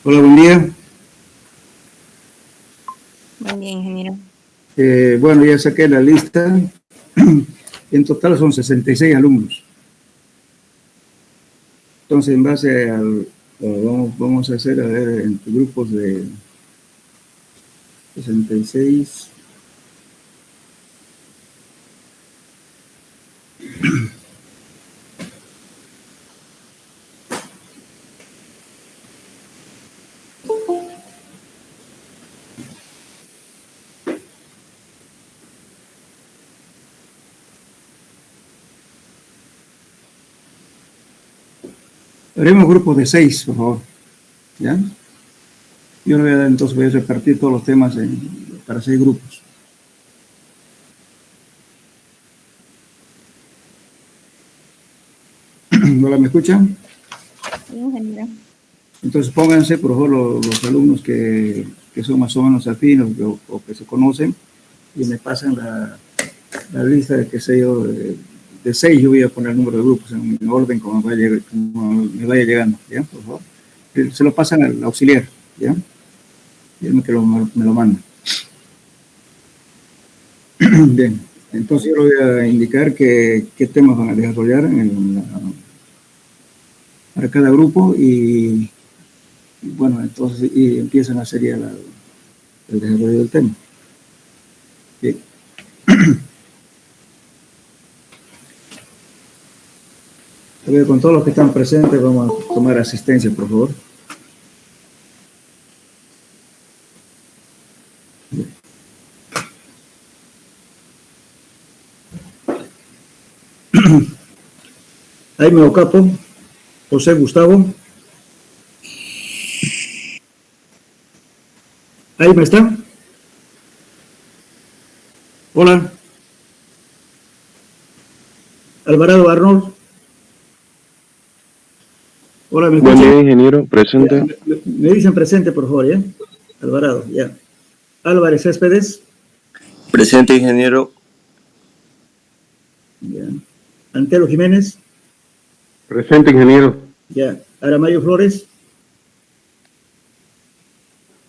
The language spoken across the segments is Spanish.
Hola, buen día. Buen día, ingeniero. Bueno, ya saqué la lista. En total son 66 alumnos. Entonces, en base al... vamos a hacer, a ver, entre grupos de 66. Haremos grupos de 6, por favor. ¿Ya? Yo entonces voy a repartir todos los temas para 6 grupos. ¿Hola, me escuchan? Sí, ingeniero. Entonces pónganse, por favor, los alumnos que son más o menos afines o que se conocen y me pasan la lista de, qué sé yo, de 6. Yo voy a poner el número de grupos en orden como me vaya llegando, ¿ya? Por favor. Se lo pasan al auxiliar, ¿ya? Díganme que me lo manda. Bien, entonces yo le voy a indicar qué temas van a desarrollar para cada grupo y bueno, entonces empiezan a hacer ya el desarrollo del tema. Bien. A ver, con todos los que están presentes vamos a tomar asistencia, por favor. Jaime Ocapo, José Gustavo. Jaime, ¿está? Hola. Alvarado Arnold. Hola, ¿me escuchan? Buen día, ingeniero, presente. Me dicen presente, por favor, ¿ya? Alvarado, ya. Álvarez Céspedes. Presente, ingeniero. Ya. Antelo Jiménez. Presente, ingeniero. Ya. Aramayo Flores.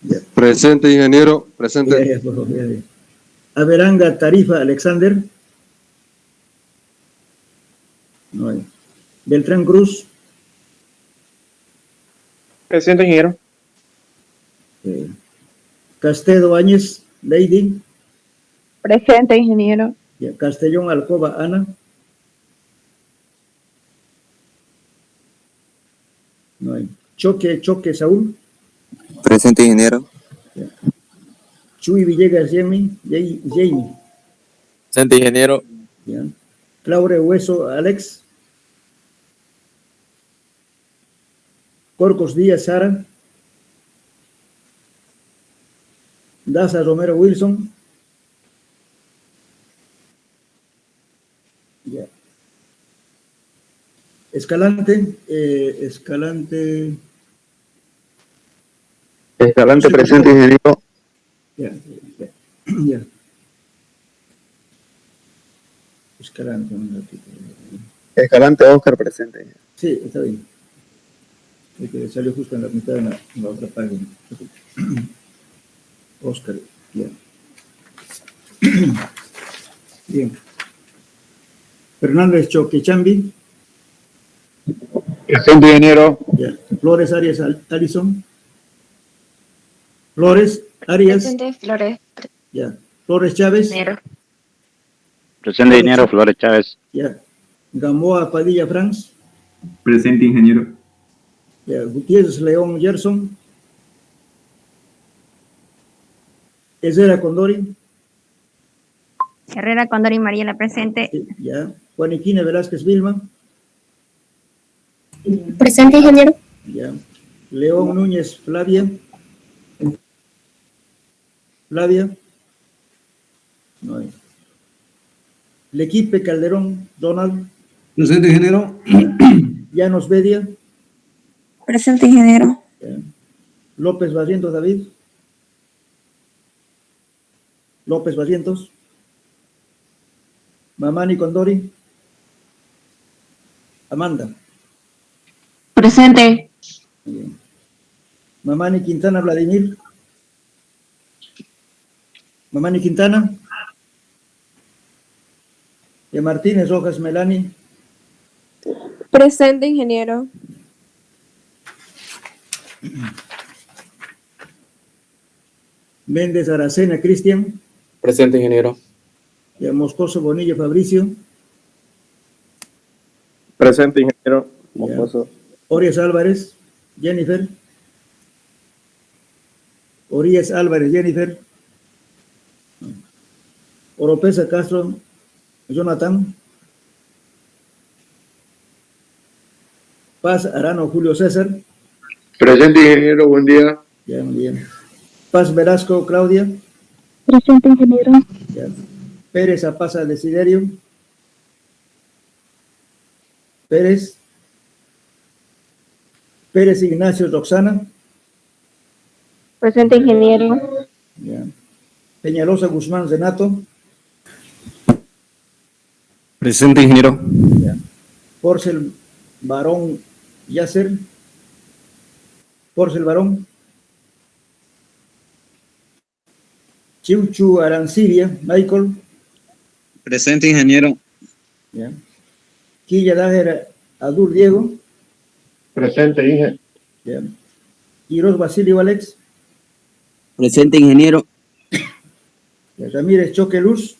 Ya. Presente, ingeniero. Presente. Ya, por favor, ya. Averanga Tarifa Alexander. No hay. Beltrán Cruz. Presente, ingeniero. Castedo Áñez Lady. Presente, ingeniero. Ya. Castellón Alcoba Ana. No hay. Choque Saúl. Presente, ingeniero. Ya. Chuy Villegas Jamie. Presente, ingeniero. Ya. Claure Hueso Alex. Corcos Díaz Sara. Daza Romero Wilson. Ya. Escalante. Escalante presente, ingeniero. Ya. Ya. Escalante, un ratito. Escalante Oscar, presente. Sí, está bien. Es que salió justo en la mitad de la otra página. Oscar, ya. Bien. Fernández Choquechambi. Presente, ingeniero. Ya. Flores Arias Alison. Flores Arias. Presente, Flores. Ya. Flores Chávez. Ingeniero. Presente, ingeniero. Flores Chávez. Ya. Gamboa Padilla Franz. Presente, ingeniero. Ya. Gutiérrez León Gerson. Ezera Condori. Herrera Condori Mariela, presente. Ya. Juaniquina Velázquez Vilma. Presente, ingeniero. Ya. León Núñez Flavia. No hay. Lequipe Calderón Donald. Presente, ingeniero. Llanos Bedia. Presente, ingeniero. Ya. López Barrientos David. López Barrientos. Mamani Condori. Amanda. Presente. Muy bien. Mamani Quintana Vladimir. Mamani Quintana. Y Martínez Rojas Melanie. Presente, ingeniero. Méndez Aracena Cristian. Presente, ingeniero. Y Moscoso Bonilla Fabricio. Presente, ingeniero. Moscoso. Orias Álvarez Jennifer. Orias Álvarez Jennifer. Oropesa Castro Jonathan. Paz Arano Julio César. Presente, ingeniero. Buen día. Ya, muy bien. Paz Velasco Claudia. Presente, ingeniero. Ya. Pérez Apaza Desiderio. Pérez. Pérez Ignacio Roxana. Presente, ingeniero. Ya. Peñalosa Guzmán Renato. Presente, ingeniero. Ya. Porcel Barón Yasser. Porcel Barón. Chiuchu Aranciria Michael. Presente, ingeniero. Ya. Quilla Dájera Adur Diego. Presente, ingeniero. Ya. Quiroz Basilio Alex. Presente, ingeniero. Ya. Ramírez Choque Luz.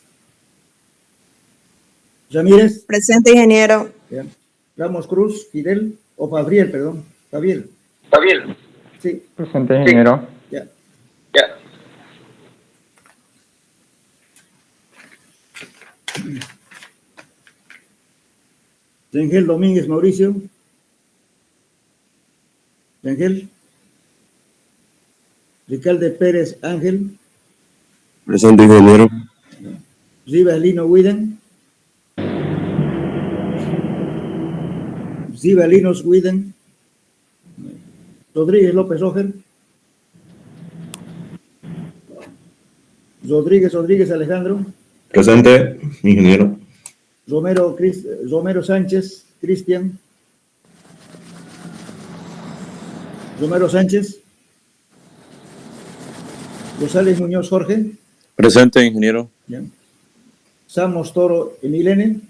Ramírez. Presente, ingeniero. Ya. Ramos Cruz Fidel. O Fabriel, perdón. Fabiel. Fabiel. Sí. Presente, ingeniero. Ya. Ya. Rengel Domínguez Mauricio. Rengel. Ricalde Pérez Ángel. Presente, ingeniero. Rivas Lino Widen. Rivas Linos Widen. Rodríguez López Roger. Rodríguez Alejandro. Presente, ingeniero. Romero Sánchez Cristian. Romero Sánchez. Rosales Muñoz Jorge. Presente, ingeniero. Ya. Samos Toro Emilene.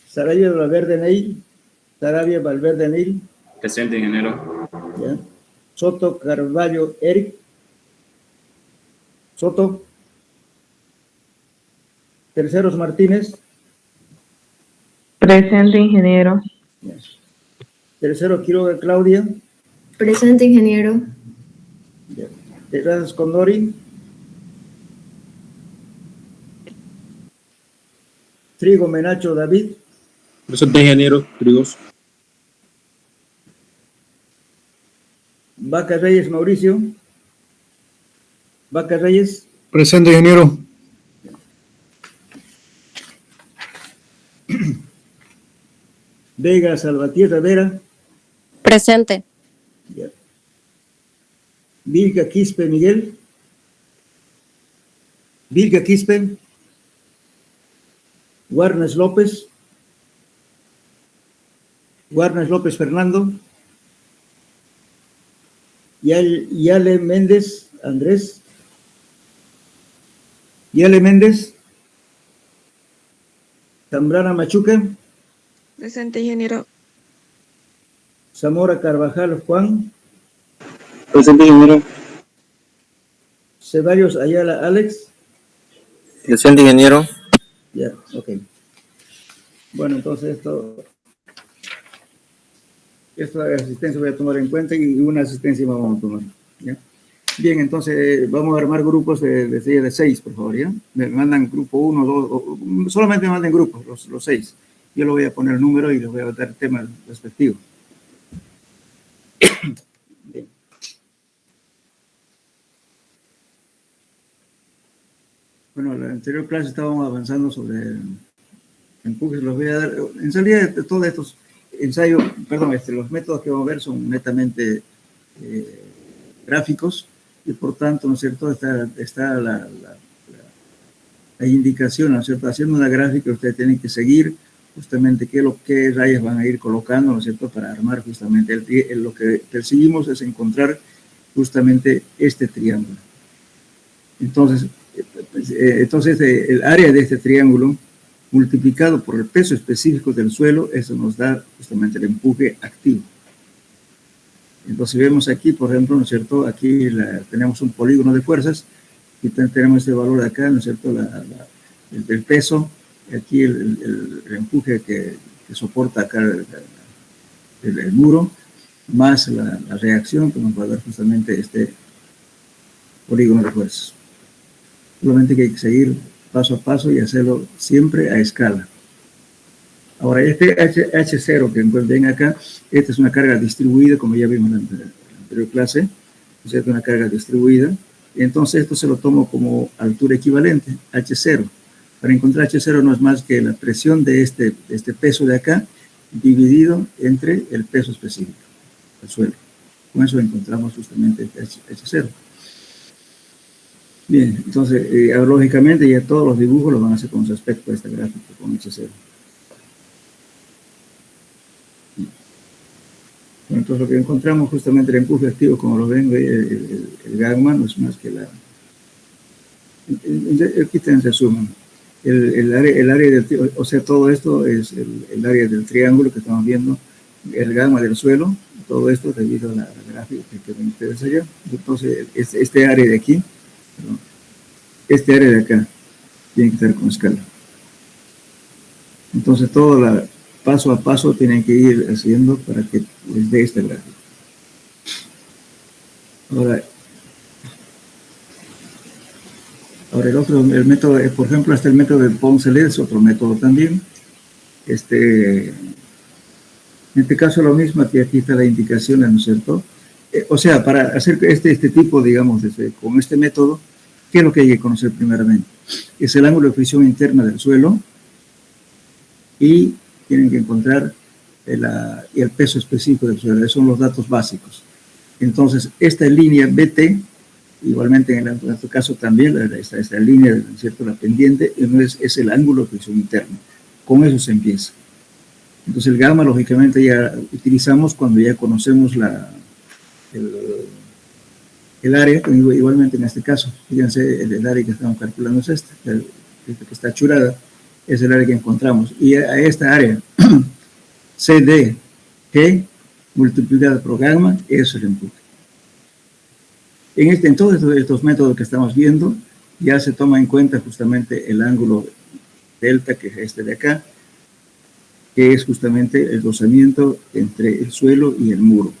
Sarabia Valverde Neil. Sarabia Valverde Neil. Presente, ingeniero. Ya. Soto Carvalho Eric. Soto. Terceros Martínez. Presente, ingeniero. Ya. Tercero Quiroga Claudia. Presente, ingeniero. Ya. Terrazas Condori. Trigo Menacho David. Presente, ingeniero. Trigos. Vaca Reyes Mauricio. Vaca Reyes. Presente, ingeniero. Vega Salvatierra Vera. Presente. Ya. Vilca Quispe Miguel. Vilca Quispe. Warnes López. Warnes López Fernando. Yale Méndez Andrés. Yale Méndez. Zambrana Machuca. Presente, ingeniero. Zamora Carvajal Juan. Presente, ingeniero. Ceballos Ayala Alex. Presente, ingeniero. Ya, ok. Bueno, entonces esta asistencia voy a tomar en cuenta y una asistencia vamos a tomar. ¿Ya? Bien, entonces vamos a armar grupos de 6, por favor, ¿ya? Me mandan grupo 1, 2, solamente me manden grupos, los 6. Yo le voy a poner el número y les voy a dar el tema respectivo. Bien. Bueno, en la anterior clase estábamos avanzando sobre empujes, los voy a dar. En realidad, de todos estos ensayos, perdón, los métodos que vamos a ver son netamente gráficos, y por tanto, ¿no es cierto?, está la indicación, ¿no es cierto?, haciendo una gráfica usted tiene que seguir justamente qué rayas van a ir colocando, ¿no es cierto?, para armar justamente lo que perseguimos es encontrar justamente este triángulo. Entonces, el área de este triángulo multiplicado por el peso específico del suelo, eso nos da justamente el empuje activo. Entonces, si vemos aquí, por ejemplo, ¿no es cierto?, aquí tenemos un polígono de fuerzas y tenemos este valor de acá, ¿no es cierto?, el peso, y aquí el empuje que soporta acá el muro, más la reacción que nos va a dar justamente este polígono de fuerzas. Solamente que hay que seguir paso a paso y hacerlo siempre a escala. Ahora, este H0 que ven acá, esta es una carga distribuida, como ya vimos en la anterior clase, es una carga distribuida, y entonces esto se lo tomo como altura equivalente, H0. Para encontrar H0 no es más que la presión de este peso de acá, dividido entre el peso específico del suelo. Con eso encontramos justamente H0. Bien, entonces, lógicamente ya todos los dibujos los van a hacer con respecto a esta gráfica, con H0. Entonces lo que encontramos justamente el empuje activo, como lo ven, el gamma no es más que aquí está en resumen, el área del, o sea, todo esto es el área del triángulo que estamos viendo, el gamma del suelo, todo esto debido a la gráfica que ven ustedes allá. Entonces este área de aquí, perdón, este área de acá tiene que estar con escala. Entonces todo paso a paso tienen que ir haciendo para que les dé esta gráfica. Ahora el método, por ejemplo, el método de Poncelet es otro método también. En este caso lo mismo, aquí está la indicación, ¿no es cierto? O sea, para hacer este tipo, digamos, con este método, ¿qué es lo que hay que conocer primeramente? Es el ángulo de fricción interna del suelo y tienen que encontrar el peso específico del suelo. Esos son los datos básicos. Entonces, esta línea BT, igualmente en este caso también, esta línea, ¿cierto?, la pendiente, es el ángulo de fricción interna. Con eso se empieza. Entonces, el gamma, lógicamente, ya utilizamos cuando ya conocemos el área, igualmente en este caso. Fíjense, el área que estamos calculando es esta que está achurada, es el área que encontramos. Y a esta área, CDG, multiplicada por gamma, eso es el empuje. En todos estos métodos que estamos viendo, ya se toma en cuenta justamente el ángulo delta, que es este de acá, que es justamente el rozamiento entre el suelo y el muro.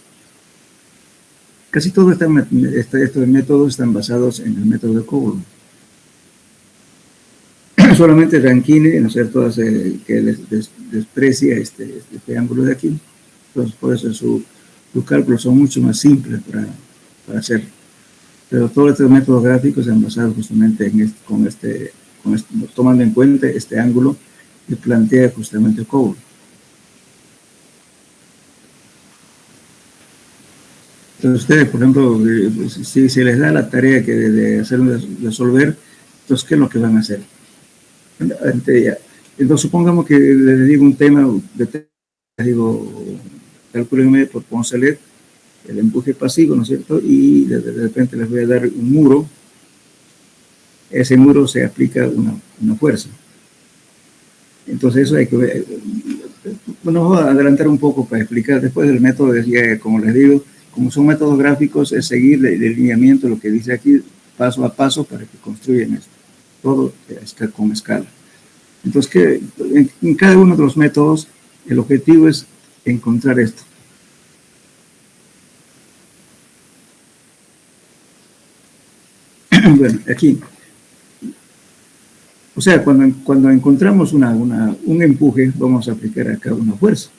Casi todos estos métodos están basados en el método de Coulomb. Solamente Rankine, ¿no es cierto?, que desprecia este ángulo de aquí. Entonces, por eso sus cálculos son mucho más simples para hacer. Pero todos estos métodos gráficos se han basado justamente tomando en cuenta este ángulo que plantea justamente Coulomb. Entonces ustedes, por ejemplo, si se les da la tarea de resolver, entonces, ¿qué es lo que van a hacer? Entonces, supongamos que les digo un tema, les digo, calcúlenme por Poncelet el empuje pasivo, ¿no es cierto? Y de repente les voy a dar un muro. Ese muro se aplica una fuerza. Entonces, eso hay que ver. Bueno, voy a adelantar un poco para explicar. Después del método, ya, como les digo, como son métodos gráficos, es seguir el lineamiento, lo que dice aquí, paso a paso, para que construyan esto. Todo está con escala. Entonces, en cada uno de los métodos, el objetivo es encontrar esto. Bueno, aquí. O sea, cuando encontramos un empuje, vamos a aplicar acá una fuerza.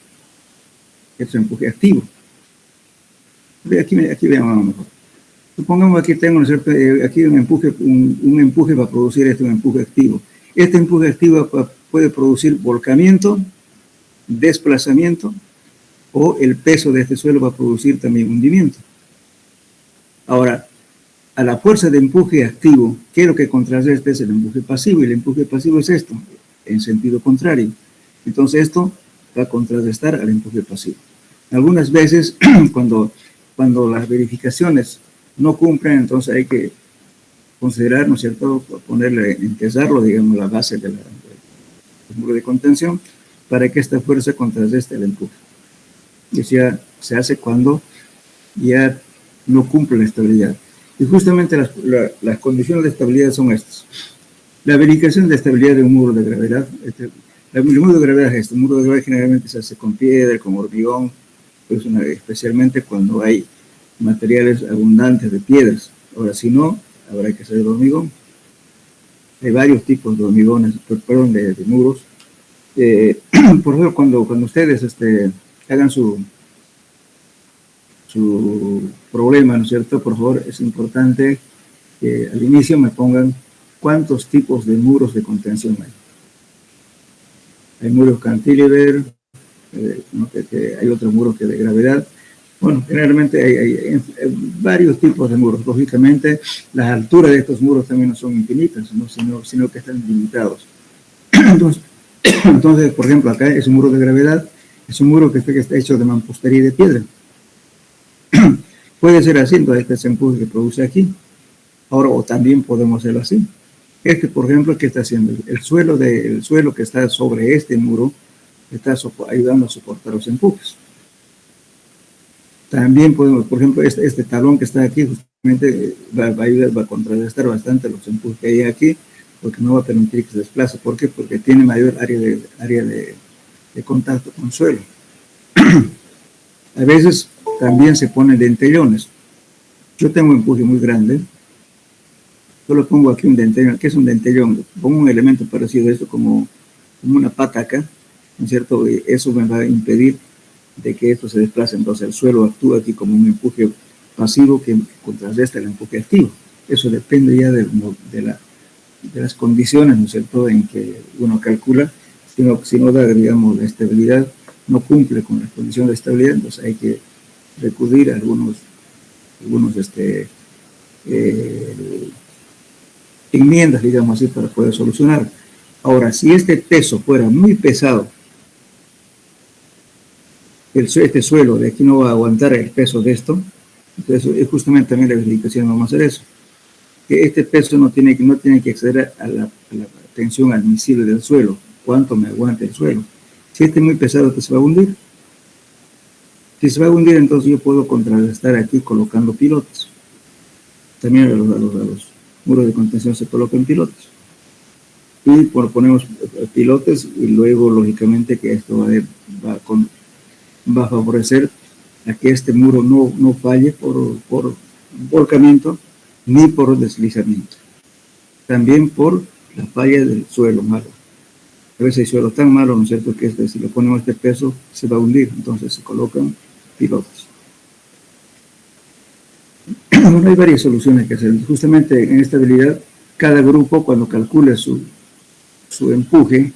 Este es un empuje activo. Aquí veamos mejor. Supongamos que aquí tengo, ¿no es cierto?, aquí un empuje va a producir un empuje activo. Este empuje activo puede producir volcamiento, desplazamiento, o el peso de este suelo va a producir también hundimiento. Ahora, a la fuerza de empuje activo, ¿qué es lo que contrarresta? Es el empuje pasivo, y el empuje pasivo es esto, en sentido contrario. Entonces esto va a contrarrestar al empuje pasivo. Algunas veces, cuando las verificaciones no cumplen, entonces hay que considerar, ¿no es cierto?, ponerle, empezarlo, digamos, la base del muro de contención, para que esta fuerza contrarreste el empuje. Y eso ya se hace cuando ya no cumple la estabilidad. Y justamente las condiciones de estabilidad son estas. La verificación de estabilidad de un muro de gravedad. El muro de gravedad es este. El muro de gravedad generalmente se hace con piedra, con hormigón, pues especialmente cuando hay materiales abundantes de piedras. Ahora, si no, habrá que hacer de hormigón. Hay varios tipos de hormigones, perdón, de muros. Por ejemplo, cuando ustedes hagan su problema, ¿no es cierto? Por favor, es importante que al inicio me pongan cuántos tipos de muros de contención hay. Hay muros cantilever, ¿no? que hay otros muros que de gravedad. Bueno, generalmente hay varios tipos de muros. Lógicamente, las alturas de estos muros también no son infinitas, ¿no? sino que están limitados. Entonces, por ejemplo, acá es un muro de gravedad, es un muro que está hecho de mampostería y de piedra. Puede ser así, entonces este empuje que produce aquí. Ahora, o también podemos hacerlo así. Por ejemplo, ¿qué está haciendo? El suelo que está sobre este muro está ayudando a soportar los empujes. También podemos, por ejemplo, este talón que está aquí justamente va a ayudar, va a contrarrestar bastante los empujes que hay aquí, porque no va a permitir que se desplace. ¿Por qué? Porque tiene mayor área de contacto con el suelo. A veces también se ponen dentellones. Yo tengo un empuje muy grande. Yo le pongo aquí un dentellón. ¿Qué es un dentellón? Pongo un elemento parecido a esto, como una pataca, ¿no es cierto? Y eso me va a impedir de que esto se desplace. Entonces el suelo actúa aquí como un empuje pasivo que contrarresta el empuje activo. Eso depende ya de las condiciones, ¿no es cierto?, en que uno calcula. Si no da, digamos, la estabilidad, no cumple con las condiciones de estabilidad, entonces hay que recurrir a algunos enmiendas, digamos así, para poder solucionar. Ahora, si este peso fuera muy pesado, este suelo de aquí no va a aguantar el peso de esto, entonces justamente también la verificación vamos a hacer eso, que este peso no tiene que acceder a la tensión admisible del suelo. ¿Cuánto me aguanta el suelo? Si este es muy pesado, que se va a hundir. Si se va a hundir, entonces yo puedo contrarrestar aquí colocando pilotes. También a los muros de contención se colocan pilotes. Y ponemos pilotes y luego, lógicamente, que esto va a favorecer a que este muro no falle por volcamiento ni por deslizamiento. También por la falla del suelo malo. A veces hay suelos tan malos, ¿no es cierto?, que si le ponemos este peso se va a hundir, entonces se colocan pilotes. Bueno, hay varias soluciones que hacer. Justamente en estabilidad, cada grupo cuando calcule su empuje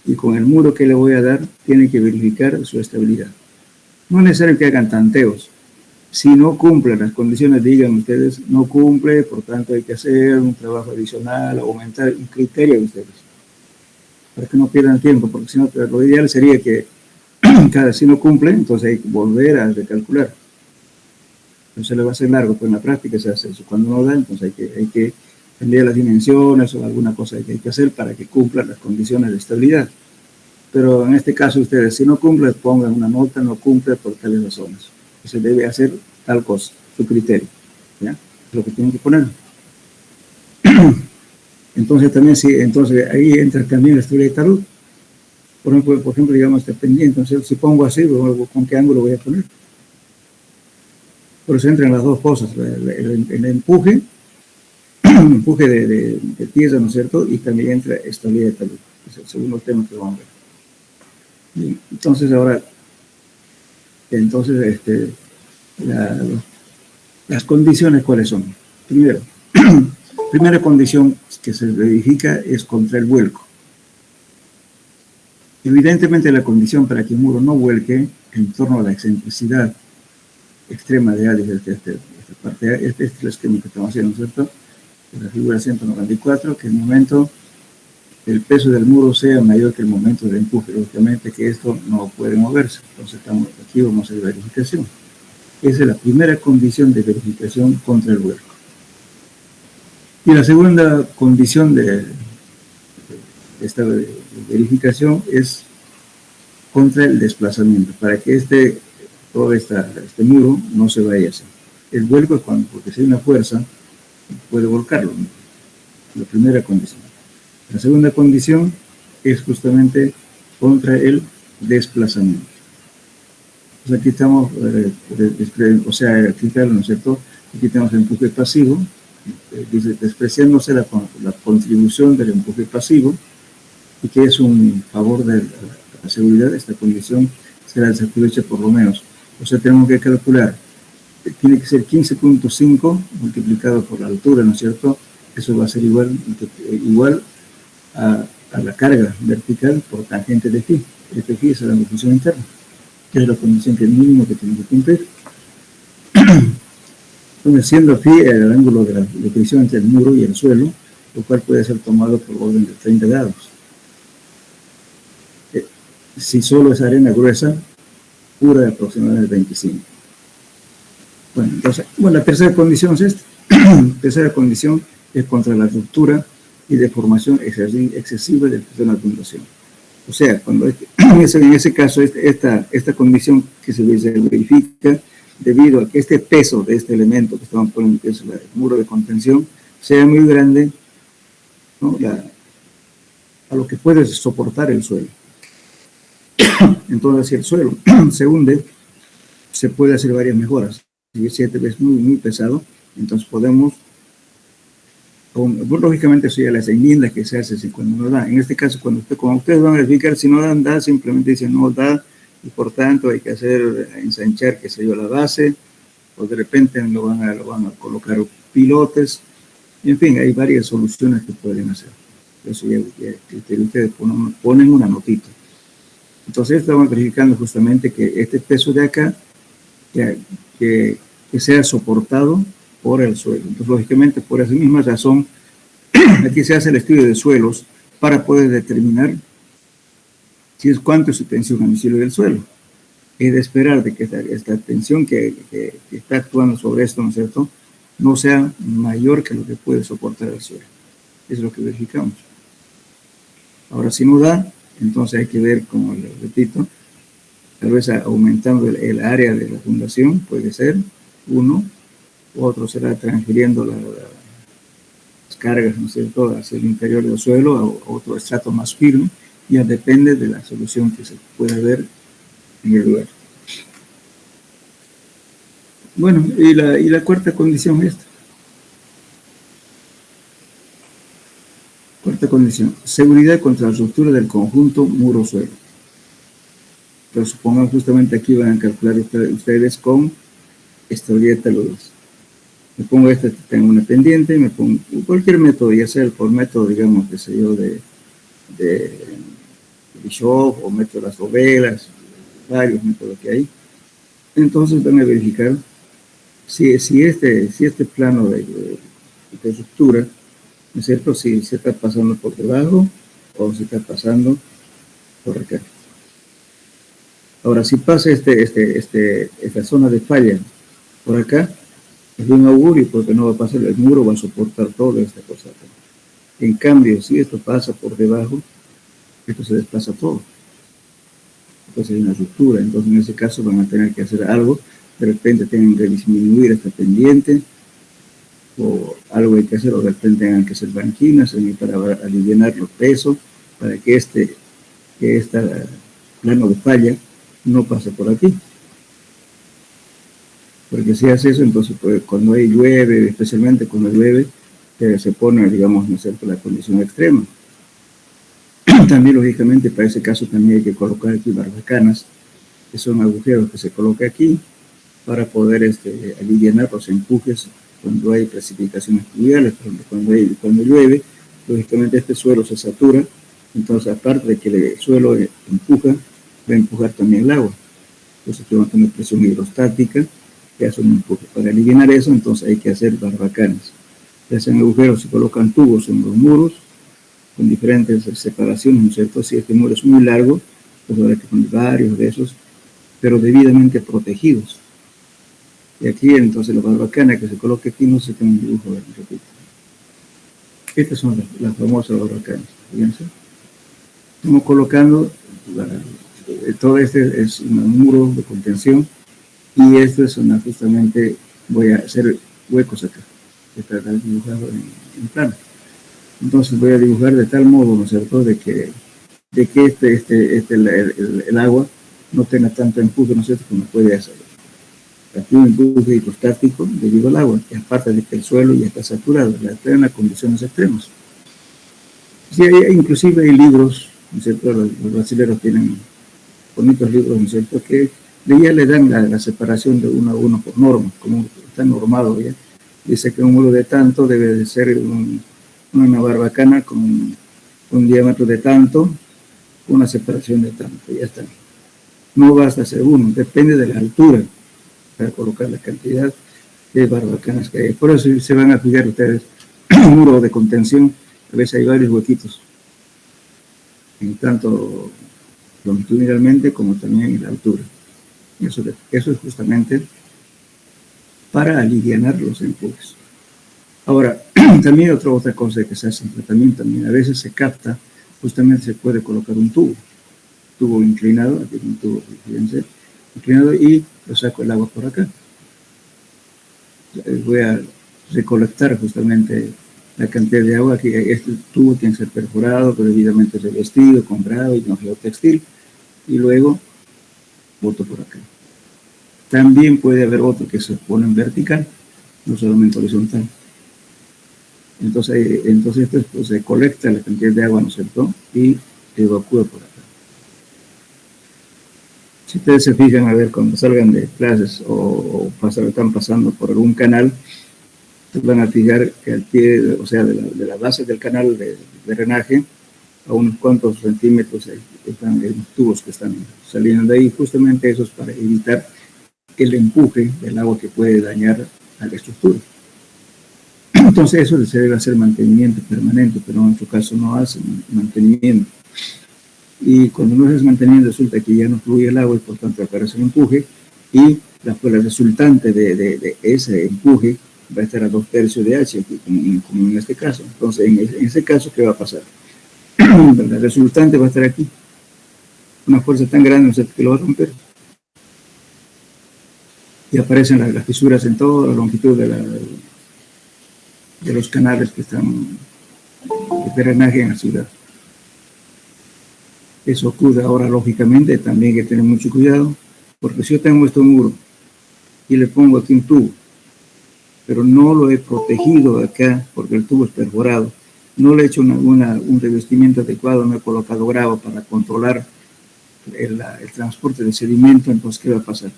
y con el muro que le voy a dar, tiene que verificar su estabilidad. No es necesario que hagan tanteos. Si no cumplen las condiciones, digan ustedes, no cumple, por tanto hay que hacer un trabajo adicional, aumentar un criterio de ustedes, para que no pierdan tiempo, porque si no, lo ideal sería que si no cumple, entonces hay que volver a recalcular. Entonces le va a ser largo, pero en la práctica se hace eso. Cuando no da, entonces hay que cambiar las dimensiones o alguna cosa que hay que hacer para que cumplan las condiciones de estabilidad. Pero en este caso ustedes, si no cumple, pongan una nota, no cumple por tales razones. Se debe hacer tal cosa, su criterio. ¿Ya? Es lo que tienen que poner. Entonces también, sí, entonces ahí entra también la estabilidad de talud. Por ejemplo, digamos, este pendiente, entonces si pongo así, ¿con qué ángulo voy a poner? Por eso entran las dos cosas, el empuje de tierra, ¿no es cierto? Y también entra estabilidad de talud. Es el segundo tema que vamos a ver. Y entonces ahora, las condiciones, ¿cuáles son? Primera condición que se verifica es contra el vuelco. Evidentemente la condición para que un muro no vuelque en torno a la excentricidad extrema de A, dice esta parte A. Este es el esquema que estamos haciendo, ¿cierto? De la figura 194, que el momento, el peso del muro sea mayor que el momento del empuje. Lógicamente que esto no puede moverse. Entonces aquí vamos a hacer verificación. Esa es la primera condición de verificación contra el vuelco. Y la segunda condición de esta verificación es contra el desplazamiento, para que todo este muro no se vaya así. El vuelco es porque si hay una fuerza, puede volcarlo, ¿no? La primera condición. La segunda condición es justamente contra el desplazamiento. Pues aquí estamos, aquí está, ¿no es cierto? Aquí tenemos el empuje pasivo, dice, despreciándose la contribución del empuje pasivo, y que es un favor de la seguridad. Esta condición será satisfecha por lo menos. O sea, tenemos que calcular, tiene que ser 15.5 multiplicado por la altura, ¿no es cierto? Eso va a ser igual a la carga vertical por tangente de phi. Este phi es la difusión interna, que es la condición mínimo que tenemos que cumplir. Entonces, siendo phi el ángulo de la fricción entre el muro y el suelo, lo cual puede ser tomado por orden de 30 grados. Si solo es arena gruesa, pura de aproximadamente 25. Bueno, entonces, la tercera condición es esta. Tercera condición es contra la ruptura y deformación excesiva del peso de la fundación. O sea, cuando en ese caso, esta condición que se verifica debido a que este peso de este elemento que estamos poniendo, que es el muro de contención, sea muy grande, ¿no? A lo que puede soportar el suelo. Entonces, si el suelo se hunde, se puede hacer varias mejoras. Si es muy, muy pesado, entonces podemos, lógicamente eso ya las enmiendas que se hace cuando no da. En este caso, cuando ustedes van a verificar, si no dan, da, simplemente dicen no da, y por tanto hay que ensanchar, qué sé yo, la base, o de repente lo van a colocar pilotes. En fin, hay varias soluciones que pueden hacer. Eso ya ustedes ponen una notita. Entonces estamos verificando justamente que este peso de acá que sea soportado por el suelo. Entonces, lógicamente, por esa misma razón, aquí se hace el estudio de suelos para poder determinar cuánto es su tensión a domicilio del suelo. Es de esperar de que esta tensión que está actuando sobre esto, ¿no es cierto?, no sea mayor que lo que puede soportar el suelo. Eso es lo que verificamos. Ahora, si no da, entonces hay que ver, como les repito, tal vez aumentando el área de la fundación, puede ser uno, otro será transfiriendo las cargas, ¿no es cierto?, hacia el interior del suelo a otro estrato más firme. Ya depende de la solución que se pueda ver en el lugar. Bueno, y la cuarta condición es esta. Cuarta condición, seguridad contra la ruptura del conjunto muro-suelo. Pero supongamos justamente aquí van a calcular ustedes con estabilidad taludosa. Me pongo tengo una pendiente, me pongo cualquier método, ya sea por método, digamos, qué sé yo, de Bischoff o método de las novelas, varios métodos que hay. Entonces van a verificar si este plano de ruptura, ¿no es cierto?, si se está pasando por debajo o se está pasando por acá. Ahora, si pasa esta zona de falla por acá, es un augurio porque no va a pasar, el muro va a soportar toda esta cosa acá. En cambio, si esto pasa por debajo, esto se desplaza todo. Entonces hay una ruptura. Entonces en ese caso van a tener que hacer algo. De repente tienen que disminuir esta pendiente, o algo hay que hacer, o de repente tengan que hacer banquinas para aliviar los pesos, para que este plano de falla no pase por aquí. Porque si hace eso, entonces pues, cuando llueve, especialmente cuando llueve, se pone, digamos, ¿no es cierto?, la condición extrema. También, lógicamente, para ese caso también hay que colocar aquí barbacanas, que son agujeros que se colocan aquí para poder aliviar los empujes cuando hay precipitaciones pluviales. Por ejemplo, cuando llueve, lógicamente este suelo se satura, entonces aparte de que el suelo empuja, va a empujar también el agua. Entonces vamos a tener presión hidrostática que hace un empuje. Para eliminar eso, entonces hay que hacer barbacanas. Se hacen agujeros, se colocan tubos en los muros con diferentes separaciones, ¿no es cierto? Si este muro es muy largo, pues habrá que poner varios de esos, pero debidamente protegidos. Y aquí, entonces, la barbacana que se coloque aquí, no se tiene un dibujo, repito. Estas son las famosas barbacanas, fíjense. Estamos colocando, todo este es un muro de contención, y esto es justamente, voy a hacer huecos acá, que está dibujado en plano. Entonces voy a dibujar de tal modo, ¿no es cierto?, de que el agua no tenga tanto empuje, ¿no es cierto?, como puede hacer. Aquí un empuje hidrostático debido al agua, y aparte de que el suelo ya está saturado, ya está en condiciones extremas. Sí, inclusive hay libros, ¿no es cierto?, los brasileños tienen bonitos libros, ¿no es cierto?, que ya le dan la separación de 1 a 1 por norma, como está normado ya. Dice que un muro de tanto debe de ser una barbacana con un diámetro de tanto, una separación de tanto, ya está. No basta ser uno, depende de la altura para colocar la cantidad de barbacanas que hay. Por eso se van a fijar ustedes un muro de contención, a veces hay varios huequitos, en tanto longitudinalmente como también en la altura. Eso es justamente para alivianar los empujes. Ahora, también otra cosa que se hace en tratamiento, también a veces se capta, justamente se puede colocar un tubo inclinado, aquí un tubo, fíjense, inclinado, y lo saco el agua por acá. Voy a recolectar justamente la cantidad de agua, que este tubo tiene que ser perforado, debidamente revestido, con grado y no geotextil, y luego boto por acá. También puede haber otro que se pone en vertical, no solamente horizontal. Entonces esto pues, se colecta la cantidad de agua, ¿no es cierto?, y se evacúa por acá. Si ustedes se fijan, a ver, cuando salgan de clases o están pasando por algún canal, se van a fijar que al pie, o sea, de la base del canal de drenaje, a unos cuantos centímetros están los tubos que están saliendo de ahí. Justamente eso es para evitar el empuje del agua que puede dañar a la estructura. Entonces eso se debe hacer mantenimiento permanente, pero en nuestro caso no hace mantenimiento. Y cuando no haces mantenimiento resulta que ya no fluye el agua y por tanto aparece el empuje, y la resultante de ese empuje va a estar a 2/3 de H, aquí, como en este caso. Entonces en ese caso, ¿qué va a pasar? La resultante va a estar aquí. Una fuerza tan grande, no sé, que lo va a romper. Y aparecen las fisuras en toda la longitud de los canales que están de drenaje en la ciudad. Eso ocurre. Ahora, lógicamente, también hay que tener mucho cuidado, porque si yo tengo este muro y le pongo aquí un tubo, pero no lo he protegido acá porque el tubo es perforado, no le he hecho un revestimiento adecuado, no he colocado grava para controlar el transporte de sedimento, entonces, ¿qué va a pasar?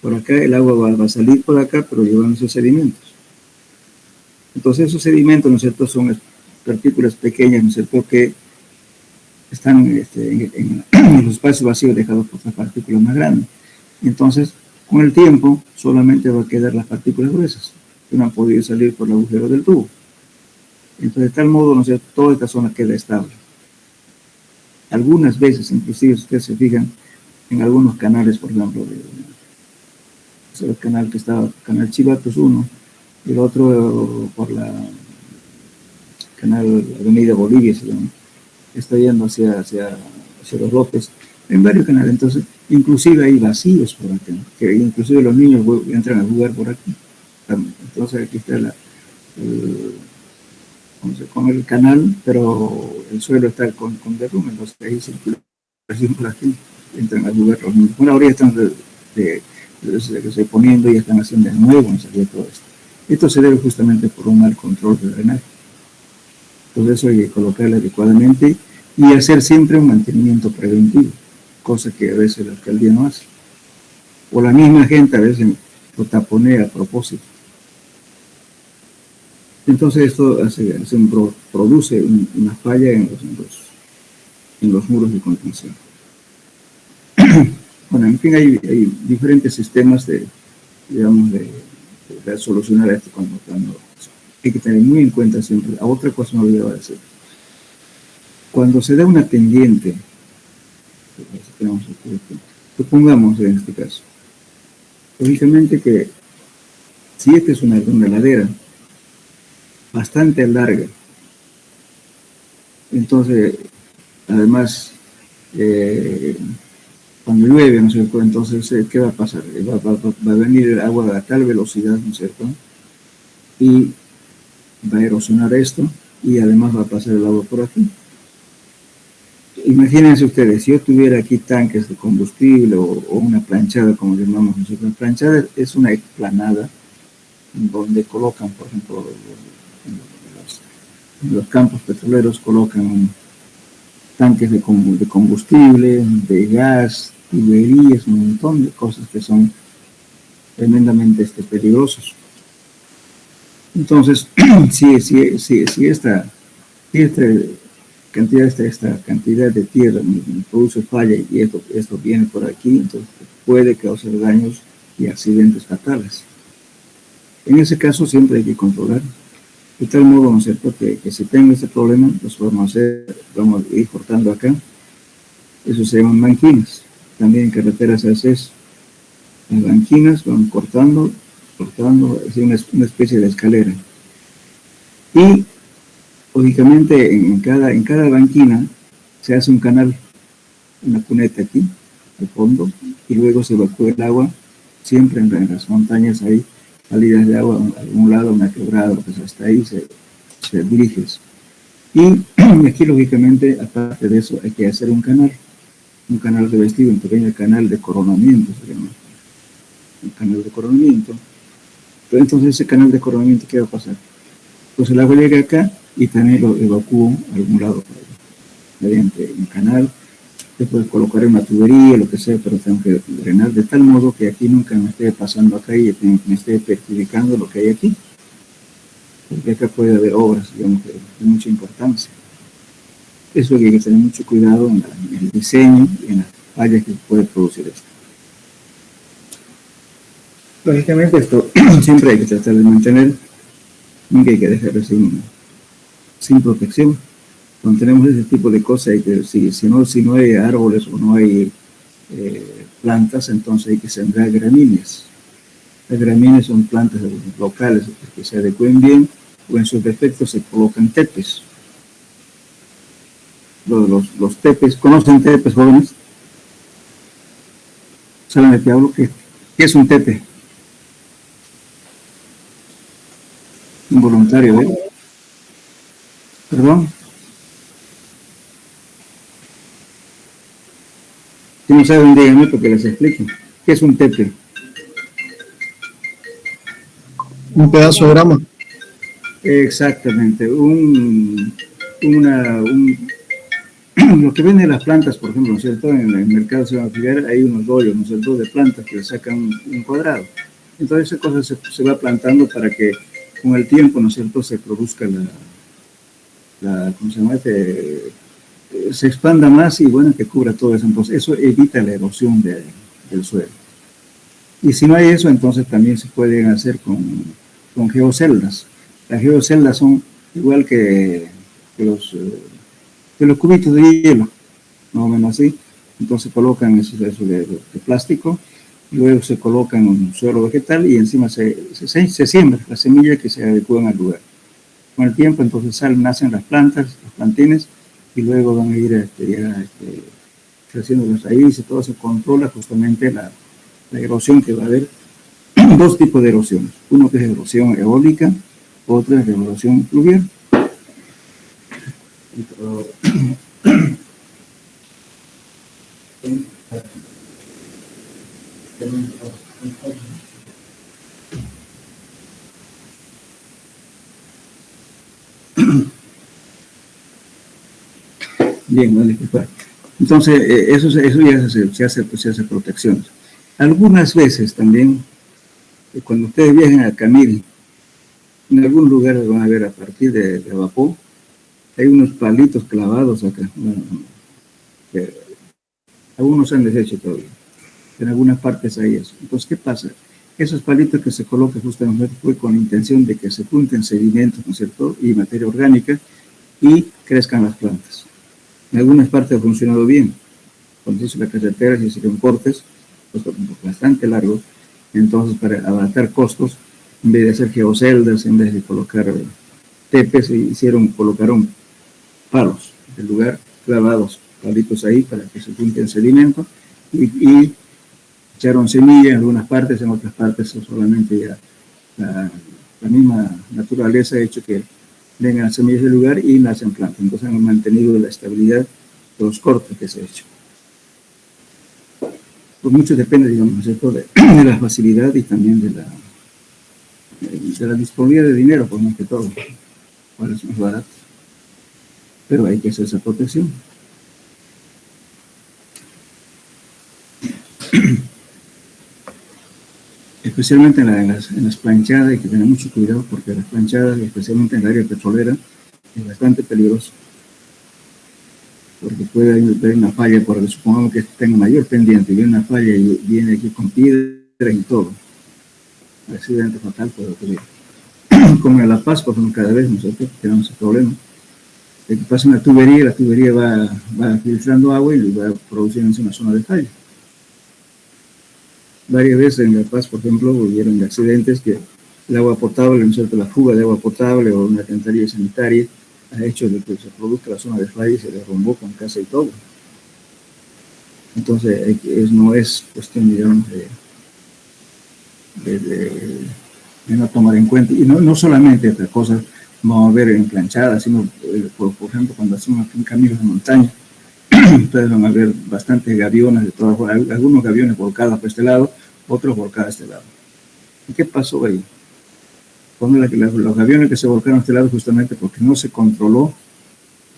Por acá el agua va a salir por acá, pero llevando esos sedimentos. Entonces esos sedimentos, ¿no es cierto?, son partículas pequeñas, ¿no es cierto?, que están en los espacios vacíos dejados por otras partículas más grandes. Entonces, con el tiempo, solamente va a quedar las partículas gruesas, que no han podido salir por el agujero del tubo. Entonces, de tal modo, ¿no es cierto?, toda esta zona queda estable. Algunas veces, inclusive, si ustedes se fijan, en algunos canales, por ejemplo, el canal que estaba, canal Chivatos 1, y el otro por la canal Avenida Bolivia, se llama, está yendo hacia los López, en varios canales. Entonces, inclusive hay vacíos por acá, que inclusive los niños entran a jugar por aquí. Entonces, aquí está con el canal, pero el suelo está con derrumbe, entonces ahí circula aquí, entran a jugar los niños. Bueno, ahora ya están reponiendo y están haciendo de nuevo, no sabía todo esto. Esto se debe justamente por un mal control del drenaje. Entonces eso hay que colocarlo adecuadamente y hacer siempre un mantenimiento preventivo, cosa que a veces la alcaldía no hace. O la misma gente a veces lo taponea a propósito. Entonces esto produce una falla en los muros de contención. Bueno, en fin, hay diferentes sistemas digamos, de solucionar esto cuando hay que tener muy en cuenta siempre. A otra cosa me olvidaba decir. Cuando se da una pendiente, supongamos en este caso, lógicamente que si esta es una ladera bastante larga, entonces, además, cuando llueve, ¿no es cierto? Entonces, ¿qué va a pasar? Va a venir el agua a tal velocidad, ¿no es cierto? Y va a erosionar esto y además va a pasar el agua por aquí. Imagínense ustedes, si yo tuviera aquí tanques de combustible o una planchada, como llamamos nosotros. Planchada es una explanada donde colocan, por ejemplo, en los campos petroleros colocan tanques de combustible, de gas, tuberías, un montón de cosas que son tremendamente peligrosos. Entonces, si esta cantidad de tierra produce falla y esto viene por aquí, entonces puede causar daños y accidentes fatales. En ese caso siempre hay que controlar. De tal modo, ¿no es cierto?, que si tengo este problema, pues vamos a ir cortando acá. Eso se llaman banquinas. También en carreteras se hace eso. Las banquinas van cortando, es una especie de escalera. Y, lógicamente, en cada banquina se hace un canal, una cuneta aquí, de fondo, y luego se evacúa el agua, siempre en las montañas hay salidas de agua, a algún lado, una quebrada, pues hasta ahí se dirige. Y aquí, lógicamente, aparte de eso, hay que hacer un canal revestido, un pequeño canal de coronamiento, se llama. Un canal de coronamiento. Pero entonces, ese canal de coronamiento, ¿qué va a pasar? Pues el agua llega acá y también lo evacúo a algún lado, mediante un canal. Después colocaré una tubería, lo que sea, pero tengo que drenar de tal modo que aquí nunca me esté pasando acá y me esté perjudicando lo que hay aquí. Porque acá puede haber obras, digamos, de mucha importancia. Eso hay que tener mucho cuidado en el diseño y en las fallas que puede producir esto. Lógicamente esto siempre hay que tratar de mantener, nunca hay que dejarlo sin protección. Cuando tenemos ese tipo de cosas, hay que, si no hay árboles o no hay plantas, entonces hay que sembrar gramíneas. Las gramíneas son plantas locales que se adecúen bien, o en sus defectos se colocan tepes. Los tepes, ¿conocen tepes, jóvenes? ¿Saben de qué hablo? ¿Qué es un tepe? Un voluntario, ¿eh? ¿Perdón? Si no saben, díganme porque les explico. ¿Qué es un tepe? Un pedazo de grama. Exactamente. Lo que venden las plantas, por ejemplo, ¿no es cierto? En el mercado se va a fijar, hay unos rollos, ¿no es cierto?, de plantas que sacan un cuadrado. Entonces esa cosa se va plantando para que con el tiempo, ¿no es cierto?, se produzca ¿cómo se llama? Se expanda más y bueno, que cubra todo eso. Entonces eso evita la erosión del suelo. Y si no hay eso, entonces también se pueden hacer con geoceldas. Las geoceldas son igual que los cubitos de hielo, más o menos así. Entonces colocan eso de plástico, y luego se colocan un suelo vegetal y encima se siembra las semillas que se adecúan al lugar. Con el tiempo entonces nacen las plantas, los plantines, y luego van a ir creciendo las raíces, todo se controla justamente la erosión que va a haber. Dos tipos de erosiones, uno que es erosión eólica, otra es erosión pluvial. Bien, no disculpa. Entonces, eso ya se hace protección. Algunas veces también, cuando ustedes viajan a Camiri, en algún lugar van a ver a partir de Abapó, hay unos palitos clavados acá. Bueno, algunos se han deshecho todavía. En algunas partes hay eso. Entonces, ¿qué pasa? Esos palitos que se colocan justamente fue con la intención de que se junten sedimentos, ¿no es cierto?, y materia orgánica y crezcan las plantas. En algunas partes ha funcionado bien. Cuando se hizo la carretera, se hicieron cortes pues, bastante largos. Entonces, para abaratar costos, en vez de hacer geoceldas, en vez de colocar tepes, colocaron palos del lugar, clavados palitos ahí para que se junten sedimento y echaron semillas en algunas partes, en otras partes solamente ya la misma naturaleza ha hecho que vengan las semillas del lugar y nacen plantas. Entonces han mantenido la estabilidad de los cortes que se ha hecho. Pues mucho depende, digamos, de la facilidad y también de la disponibilidad de dinero, por más que todo, cuál es más barato. Pero hay que hacer esa protección. Especialmente en las planchadas hay que tener mucho cuidado porque las planchadas, especialmente en el área petrolera, es bastante peligroso. Porque puede haber una falla, porque supongamos que tenga mayor pendiente, viene una falla y viene aquí con piedras y todo. Un accidente fatal puede ocurrir. Como en La Paz, por ejemplo, cada vez nosotros tenemos ese problema. De que pasa una tubería, la tubería va filtrando agua y va produciendo una zona de falla. Varias veces en La Paz, por ejemplo, hubieron accidentes que el agua potable, ¿no es cierto?, la fuga de agua potable o una alcantarilla sanitaria ha hecho de que se produzca la zona de falla y se derrumbó con casa y todo. Entonces, no es cuestión, digamos, de no tomar en cuenta. Y no solamente estas cosas vamos a ver en planchadas, sino, por ejemplo, cuando hacemos un camino de montaña, ustedes van a ver bastantes gaviones de todas formas, algunos gaviones volcados por este lado, otros volcados a este lado. ¿Y qué pasó ahí? Los aviones que se volcaron a este lado justamente porque no se controló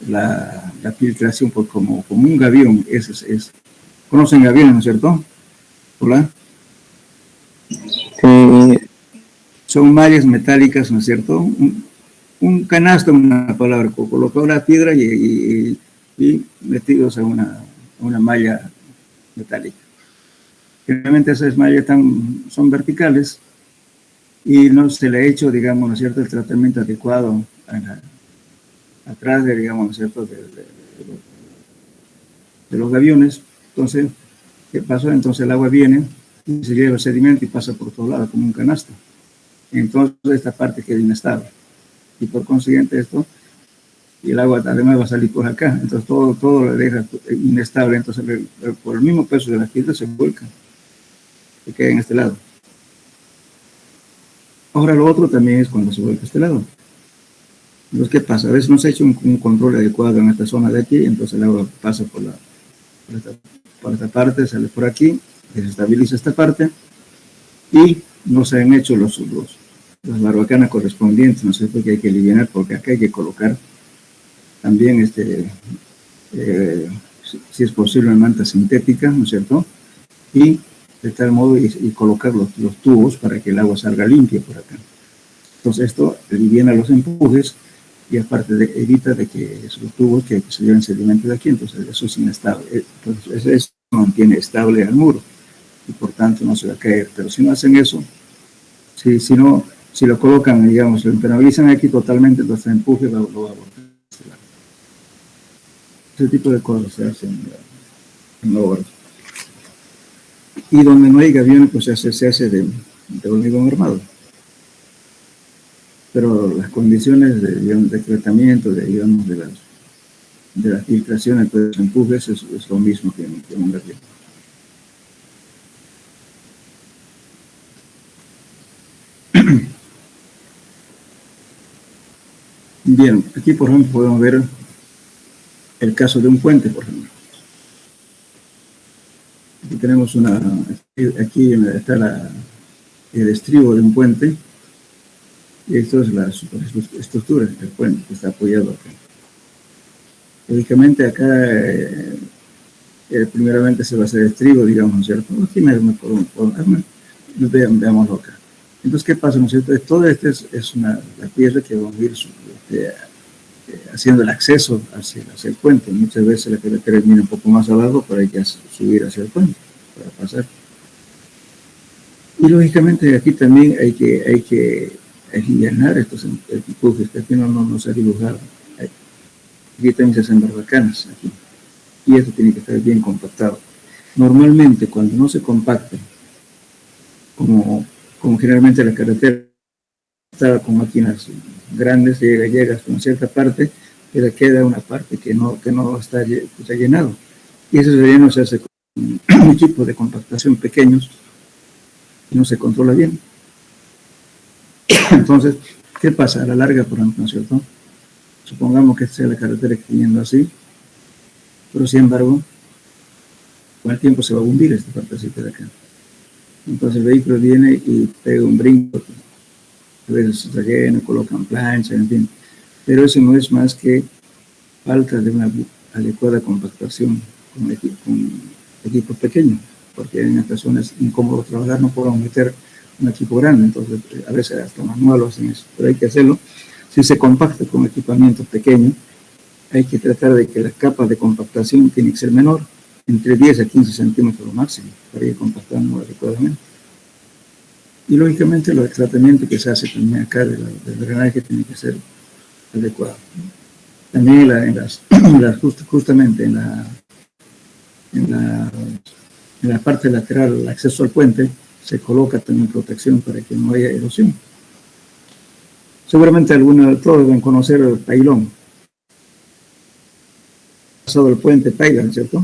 la filtración, porque como un gavión ¿conocen gaviones, no es cierto? ¿Hola? Son mallas metálicas, ¿no es cierto? Un canasto, una palabra, colocó la piedra y metidos a una malla metálica. Generalmente esas mallas son verticales y no se le ha hecho, digamos, ¿no es cierto?, el tratamiento adecuado atrás de, digamos, ¿no es cierto?, de los aviones. Entonces, ¿qué pasó? Entonces el agua viene y se lleva el sedimento y pasa por todos lados como un canasto. Entonces esta parte queda inestable y por consiguiente y el agua además va a salir por acá, entonces todo lo deja inestable, entonces por el mismo peso de la piedra se vuelca, se queda en este lado. Ahora lo otro también es cuando se vuelca a este lado. Entonces, ¿qué pasa? A veces no se ha hecho un control adecuado en esta zona de aquí, entonces el agua pasa por esta parte, sale por aquí, desestabiliza esta parte y no se han hecho las barbacanas correspondientes, ¿no es cierto?, que hay que eliminar porque acá hay que colocar también, si es posible, una manta sintética, ¿no es cierto?, y de tal modo y colocar los tubos para que el agua salga limpia por acá. Entonces esto alivia los empujes y aparte evita de que esos tubos que se lleven sedimento de aquí, entonces eso es inestable, entonces eso mantiene estable al muro y por tanto no se va a caer. Pero si no hacen eso, si lo colocan, digamos, lo impermeabilizan aquí totalmente, entonces el empuje lo va a botar. Ese tipo de cosas se hacen en obras. Y donde no hay gaviones, pues se hace de hormigón armado. Pero las condiciones de tratamiento, de las filtraciones, de los empujes, es lo mismo que un gavión. Bien, aquí por ejemplo podemos ver el caso de un puente, por ejemplo. Aquí tenemos aquí está el estribo de un puente y esto es la superestructura del puente que está apoyado acá. Lógicamente acá primeramente se va a hacer estribo, digamos, ¿cierto? Aquí veámoslo acá. Entonces, ¿qué pasa? ¿No es cierto? Todo esto es la piedra que vamos a ir haciendo el acceso hacia el puente. Muchas veces la carretera termina un poco más abajo, pero hay que subir hacia el puente para pasar. Y lógicamente aquí también hay que aliviar estos empujes, que aquí no se ha dibujado. Aquí también se hacen barbacanas, aquí. Y esto tiene que estar bien compactado. Normalmente cuando no se compacta, como generalmente la carretera está con máquinas grandes, llega hasta una cierta parte, pero queda una parte que no está llenado. Y ese relleno se hace con un equipo de compactación pequeños y no se controla bien. Entonces, ¿qué pasa? A la larga, por ejemplo, ¿no es cierto? Supongamos que sea la carretera que yendo así, pero sin embargo, con el tiempo se va a hundir esta partecita de acá. Entonces el vehículo viene y pega un brinco, a veces se rellena, colocan plancha, en fin. Pero eso no es más que falta de una adecuada compactación con equipos pequeños, porque en esta zona es incómodo trabajar, no podemos meter un equipo grande, entonces a veces hasta manual lo hacen eso, pero hay que hacerlo. Si se compacta con equipamiento pequeño, hay que tratar de que la capa de compactación tiene que ser menor, entre 10 a 15 centímetros máximo, para ir compactando adecuadamente. Y lógicamente el tratamiento que se hace también acá del drenaje tiene que ser adecuado. También justamente en la parte lateral, el acceso al puente, se coloca también protección para que no haya erosión. Seguramente todos deben conocer el Pailón. Pasado el puente Pailón, ¿cierto?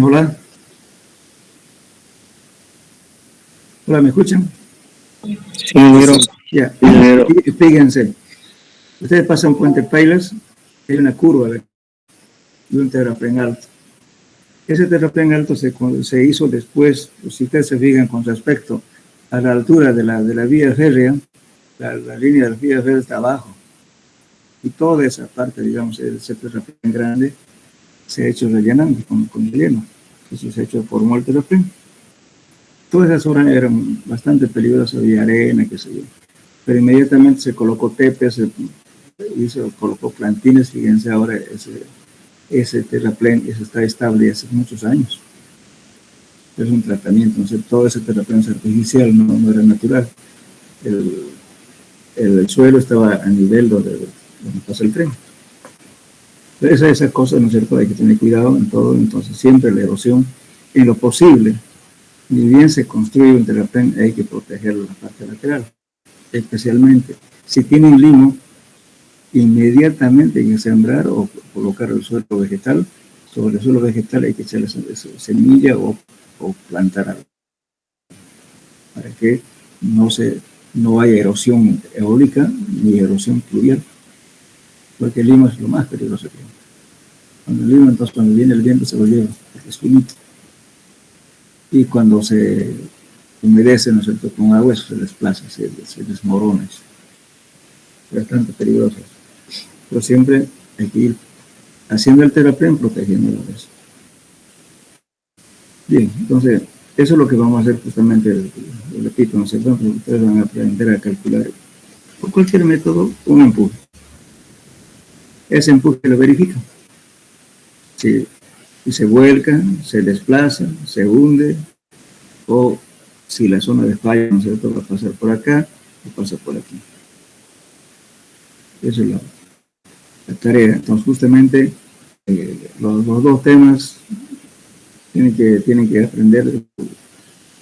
Hola. Hola, ¿me escuchan? Sí, ingeniero. Ya, Ingeniero. fíjense. Ustedes pasan Puente Paillas, hay una curva de un terraplén alto. Ese terraplén alto se hizo después, si ustedes se fijan con respecto a la altura de la vía férrea, la línea de la vía férrea está abajo. Y toda esa parte, digamos, ese terraplén grande, se ha hecho rellenando con hielo. Eso se ha hecho por el terraplén. Todas esas zonas eran bastante peligrosas, había arena, qué sé yo. Pero inmediatamente se colocó tepes, se colocó plantines, fíjense ahora ese terraplén está estable hace muchos años. Es un tratamiento, ¿no? Todo ese terraplén es artificial, no era natural. El suelo estaba a nivel donde pasa el tren. Esa cosa, ¿no es cierto? Hay que tener cuidado en todo, entonces siempre la erosión, en lo posible, ni bien se construye un terraplén, hay que proteger la parte lateral, especialmente si tienen limo, inmediatamente hay que sembrar o colocar el suelo vegetal. Sobre el suelo vegetal hay que echarle semilla o plantar algo, para que no haya erosión eólica ni erosión pluvial, porque el limo es lo más peligroso que hay. Cuando el limo, entonces cuando viene el viento se lo lleva, porque es finito. Y cuando se humedece, ¿no es cierto?, con agua, eso se desplaza, se desmorona. Es bastante peligroso. Pero siempre hay que ir haciendo el terraplén, protegiendo la vez. Bien, entonces, eso es lo que vamos a hacer justamente, lo repito, ¿no es cierto? Ustedes van a aprender a calcular por cualquier método un empuje. Ese empuje lo verifican. Si se vuelca, se desplaza, se hunde, o si la zona de falla, ¿no es cierto?, va a pasar por acá o pasa por aquí. Eso es la tarea. Entonces, justamente, los dos temas tienen que aprender.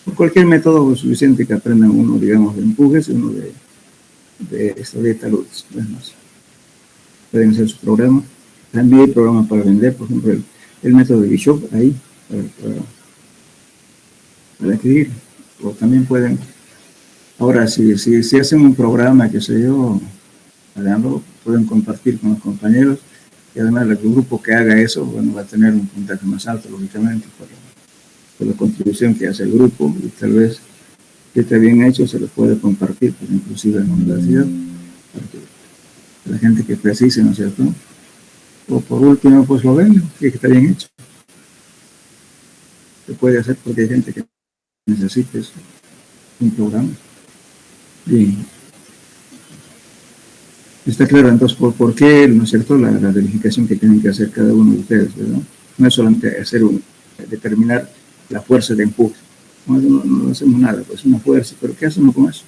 Por cualquier método es suficiente que aprendan uno, digamos, de empujes y uno de taludes. Pueden hacer su programa. También hay programas para vender, por ejemplo, el método de Bishop, ahí, para adquirir. O también pueden, ahora, si hacen un programa, que sé yo, pueden compartir con los compañeros, y además el grupo que haga eso, bueno, va a tener un puntaje más alto, lógicamente, por la contribución que hace el grupo, y tal vez, que esté bien hecho, se lo puede compartir, pues, inclusive en la universidad, para que la gente que precise, ¿no es cierto?, o por último, pues lo ven, que está bien hecho. Se puede hacer porque hay gente que necesita eso, un programa. Bien. Está claro, entonces, ¿por qué, no es cierto?, la verificación que tienen que hacer cada uno de ustedes, ¿verdad? No es solamente determinar la fuerza de empuje, Con eso no hacemos nada, pues una fuerza, pero ¿qué hacemos con eso?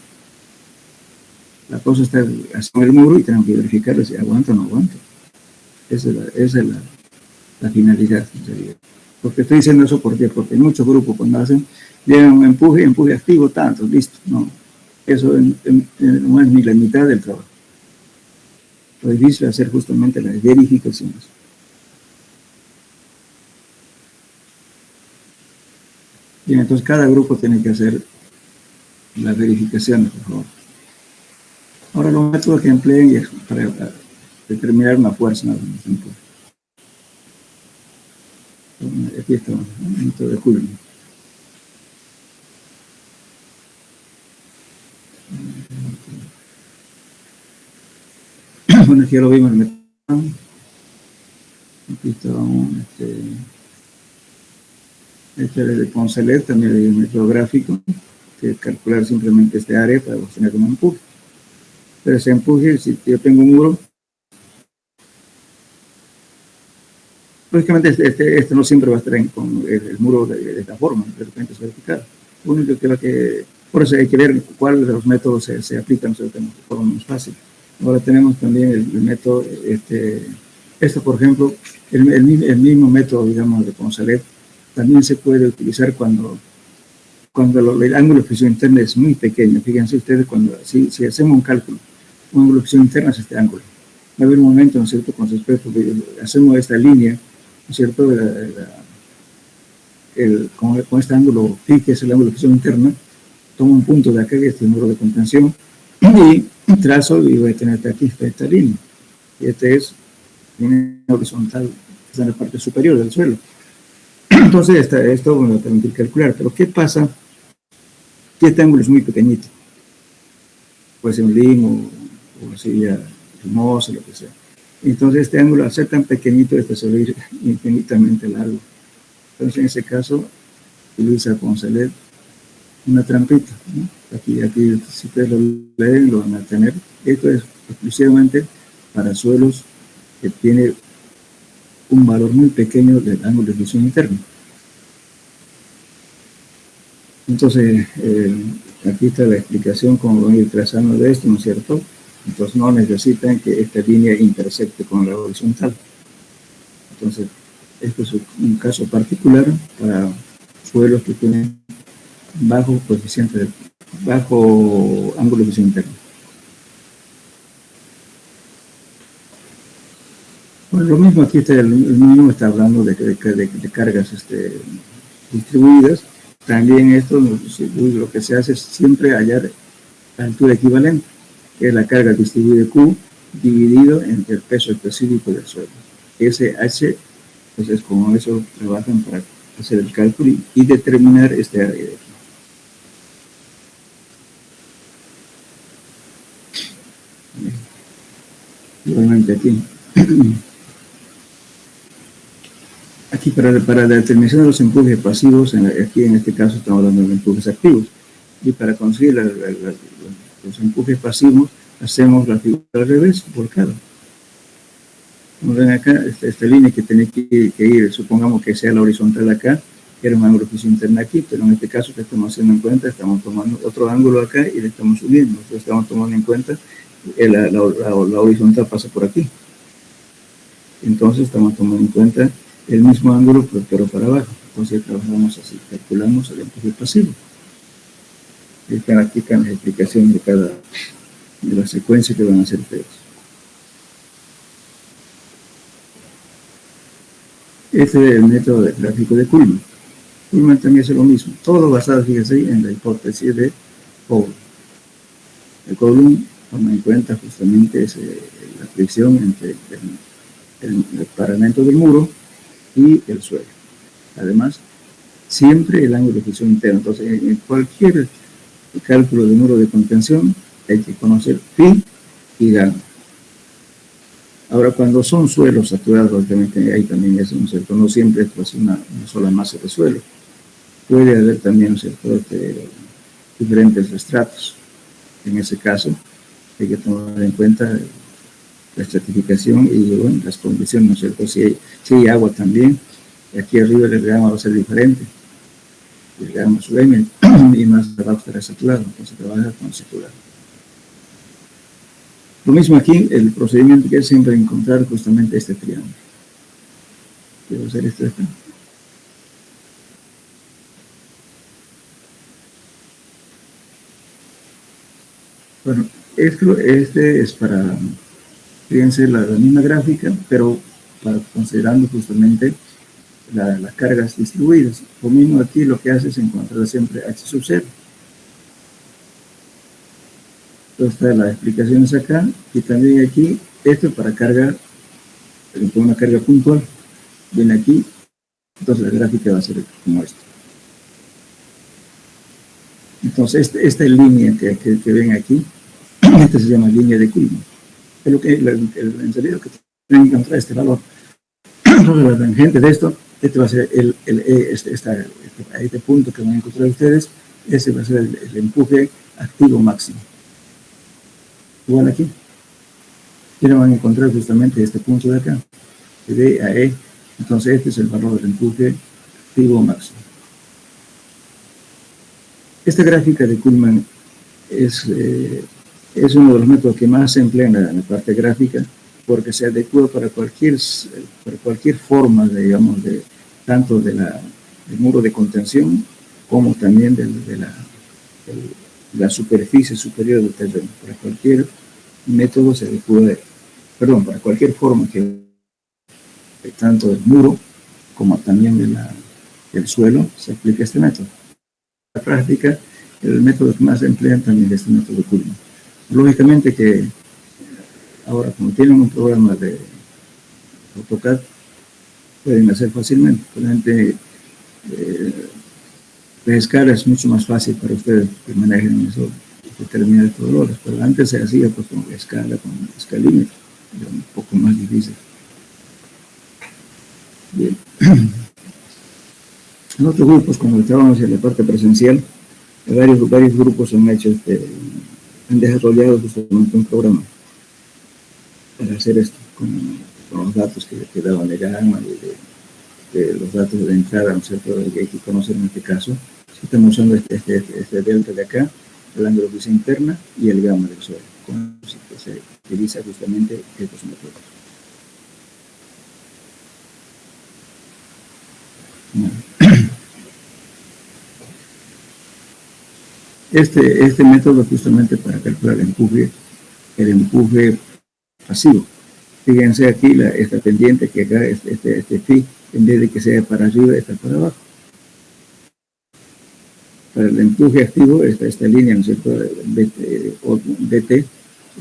La cosa está haciendo el muro y tenemos que verificar si aguanta o no aguanta. Esa es la finalidad. Porque estoy diciendo eso porque en muchos grupos cuando hacen, llegan un empuje activo, tanto, listo. No, eso no es ni la mitad del trabajo. Lo difícil es hacer justamente las verificaciones. Bien, entonces cada grupo tiene que hacer las verificaciones, por favor. Ahora los métodos que empleen para determinar una fuerza en algún tiempo. Aquí está el método de Coulomb. Bueno, aquí ya lo vimos el método. Aquí está este es de Poncelet, también hay un método gráfico, que es calcular simplemente este área para obtener un empuje. Pero ese empuje, si yo tengo un muro, lógicamente este no siempre va a estar con el muro de esta forma, de repente es vertical. Lo único que por eso hay que ver cuál de los métodos se aplican de forma más fácil. Ahora tenemos también el método, por ejemplo, el mismo método, digamos, de Poncelet, también se puede utilizar cuando el ángulo de flexión interna es muy pequeño. Fíjense ustedes, si hacemos un cálculo, un ángulo de flexión interna es este ángulo. Va a haber un momento, ¿no es cierto?, con respecto a hacemos esta línea, ¿no es cierto?, con este ángulo phi, que es el ángulo de flexión interna, tomo un punto de acá, que es este muro de contención, y trazo y voy a tener aquí esta línea. Y es línea horizontal, está en la parte superior del suelo. Entonces, esto me va a permitir calcular. Pero, ¿qué pasa si este ángulo es muy pequeñito? Puede ser un LIN o silla hermosa, lo que sea. Entonces, este ángulo, al ser tan pequeñito, se va a ir infinitamente largo. Entonces, en ese caso, utiliza Poncelet una trampita, ¿no? Aquí, si ustedes lo leen, lo van a tener. Esto es exclusivamente para suelos que tiene un valor muy pequeño del ángulo de flexión interna. Entonces, aquí está la explicación cómo van a ir trazando de esto, ¿no es cierto? Entonces no necesitan que esta línea intersecte con la horizontal. Entonces, esto es un caso particular para suelos que tienen bajo ángulo de flexión interna. Bueno, lo mismo aquí el mismo está hablando de cargas distribuidas. También esto lo que se hace es siempre hallar la altura equivalente, que es la carga distribuida Q dividido entre el peso específico del suelo. Ese H, entonces con eso trabajan para hacer el cálculo y determinar este área de aquí. Igualmente aquí. Aquí para la determinación de los empujes pasivos, aquí en este caso estamos hablando de empujes activos. Y para conseguir los empujes pasivos, hacemos la figura al revés, volcada. Como ven acá, esta línea que tiene que ir, supongamos que sea la horizontal acá, que era un ángulo de flexión interna aquí, pero en este caso que estamos haciendo en cuenta, estamos tomando otro ángulo acá y le estamos subiendo. Entonces estamos tomando en cuenta la horizontal pasa por aquí. Entonces estamos tomando en cuenta el mismo ángulo, pero para abajo. Entonces trabajamos así, calculamos el empuje pasivo. Aquí están las explicaciones de la secuencia que van a hacer ustedes. Este es el método gráfico de Coulomb. Coulomb también hace lo mismo. Todo basado, fíjense, en la hipótesis de Coulomb. El Coulomb toma en cuenta justamente la fricción entre el paramento del muro y el suelo. Además, siempre el ángulo de flexión interna. Entonces, en cualquier cálculo de muro de contención hay que conocer phi y gamma. Ahora, cuando son suelos saturados, obviamente hay también eso, ¿no es cierto? No siempre es pues, una sola masa de suelo. Puede haber también, ¿no es cierto?, diferentes estratos. En ese caso, hay que tomar en cuenta la estratificación y bueno, las condiciones, ¿no es cierto? Si hay agua también, aquí arriba el diagrama va a ser diferente. el gamma sub m, y más abajo estará saturado, entonces trabaja con saturado. Lo mismo aquí, el procedimiento que es siempre encontrar justamente este triángulo. Quiero hacer esto de acá. Bueno, este es para, fíjense, la misma gráfica, pero considerando justamente las cargas distribuidas. Lo mismo aquí lo que hace es encontrar siempre H sub 0. Entonces está las explicaciones acá, y también aquí, esto para carga, con una carga puntual, viene aquí, entonces la gráfica va a ser como esto. Entonces esta línea que ven aquí, esta se llama línea de Kuhlmann. Es lo que, en realidad, lo que tienen que encontrar este valor. Entonces la tangente de esto, este va a ser este punto que van a encontrar ustedes, ese va a ser el empuje activo máximo. Igual aquí. Y ahora van a encontrar justamente este punto de acá, de D a E. Entonces este es el valor del empuje activo máximo. Esta gráfica de Kuhlmann es uno de los métodos que más se emplea en la parte gráfica, porque se adecua para cualquier forma, digamos, tanto del muro de contención como también de la superficie superior del terreno. Para cualquier método se adecua, para cualquier forma tanto del muro como también del suelo se aplica este método. En la práctica, el método que más se emplea también es este método Kuhlmann. Lógicamente que ahora, como tienen un programa de AutoCAD, pueden hacer fácilmente. Realmente, la escala es mucho más fácil para ustedes que manejen eso, determinados valores, pero antes se hacía pues con escala, con escalímetro, era un poco más difícil. Bien. En otros grupos, cuando estábamos en la parte presencial, varios grupos han hecho han desarrollado justamente un programa para hacer esto, con los datos que daban de gamma, de los datos de entrada, ¿no es cierto?, que hay que conocer en este caso. Estamos usando este delta de acá, el ángulo de visión interna y el gamma del suelo. Con eso se utiliza justamente estos métodos. Este método justamente para calcular el empuje pasivo. Fíjense aquí esta pendiente que acá, este phi, en vez de que sea para arriba, está para abajo. Para el empuje activo, esta línea, ¿no es cierto?, BT,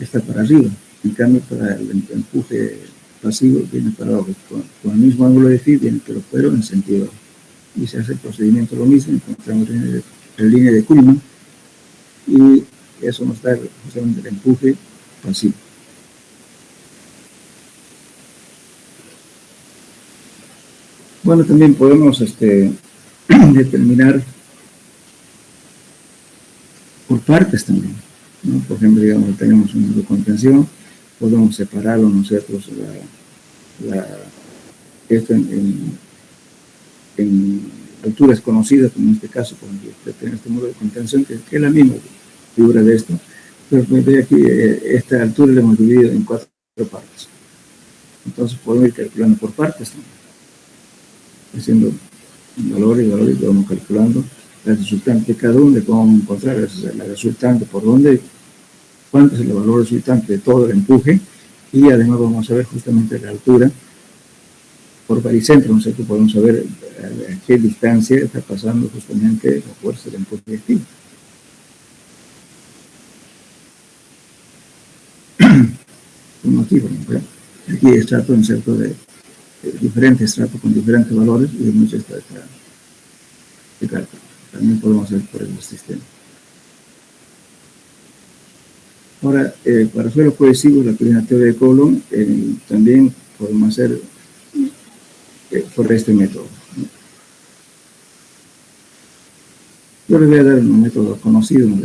está para arriba. En cambio, para el empuje pasivo, viene para abajo. Con el mismo ángulo de phi, viene pero en sentido abajo. Y se hace el procedimiento lo mismo, encontramos la línea de Kuhlmann, y eso nos da justamente el empuje pasivo. Bueno, también podemos determinar por partes también, ¿no? Por ejemplo, digamos, tenemos un muro de contención, podemos separarlo nosotros, esto en alturas conocidas, como en este caso, por ejemplo, tenemos este muro de contención, que es la misma figura de esto, pero ve aquí, esta altura la hemos dividido en 4 partes. Entonces podemos ir calculando por partes también, haciendo valores y vamos calculando la resultante de cada uno, vamos a encontrar la resultante por dónde, cuánto es el valor resultante de todo el empuje, y además vamos a ver justamente la altura por baricentro, ¿no es cierto? Podemos saber a qué distancia está pasando justamente la fuerza del empuje activo. Como aquí, por ejemplo, aquí estrato, ¿no es cierto?, de diferentes estratos con diferentes valores, y mucho está de cálculo. También podemos hacer por el sistema. Ahora, para suelos cohesivos, la primera teoría de Coulomb, también podemos hacer por este método, ¿no? Yo les voy a dar un método conocido, ¿no?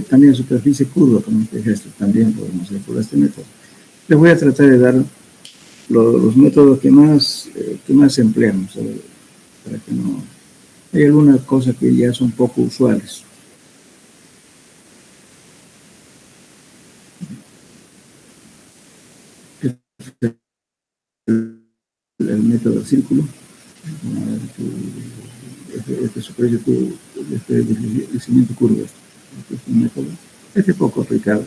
También superficie curva, como este gesto, también podemos hacer por este método. Les voy a tratar de dar los métodos que más se emplean, ¿sabes?, para que no Hay algunas cosas que ya son poco usuales. El método del círculo. Este superficie este deslizamiento curvo. Este es un método. Este es poco aplicable.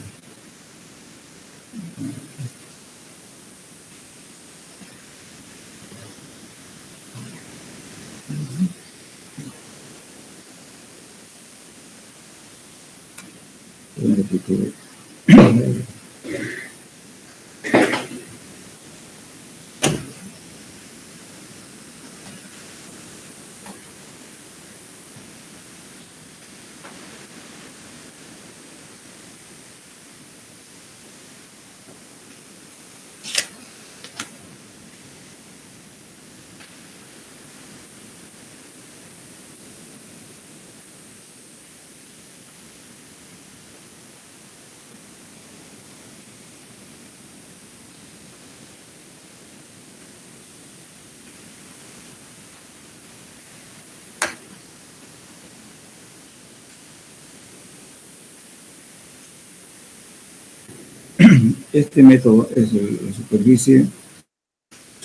Este método es la superficie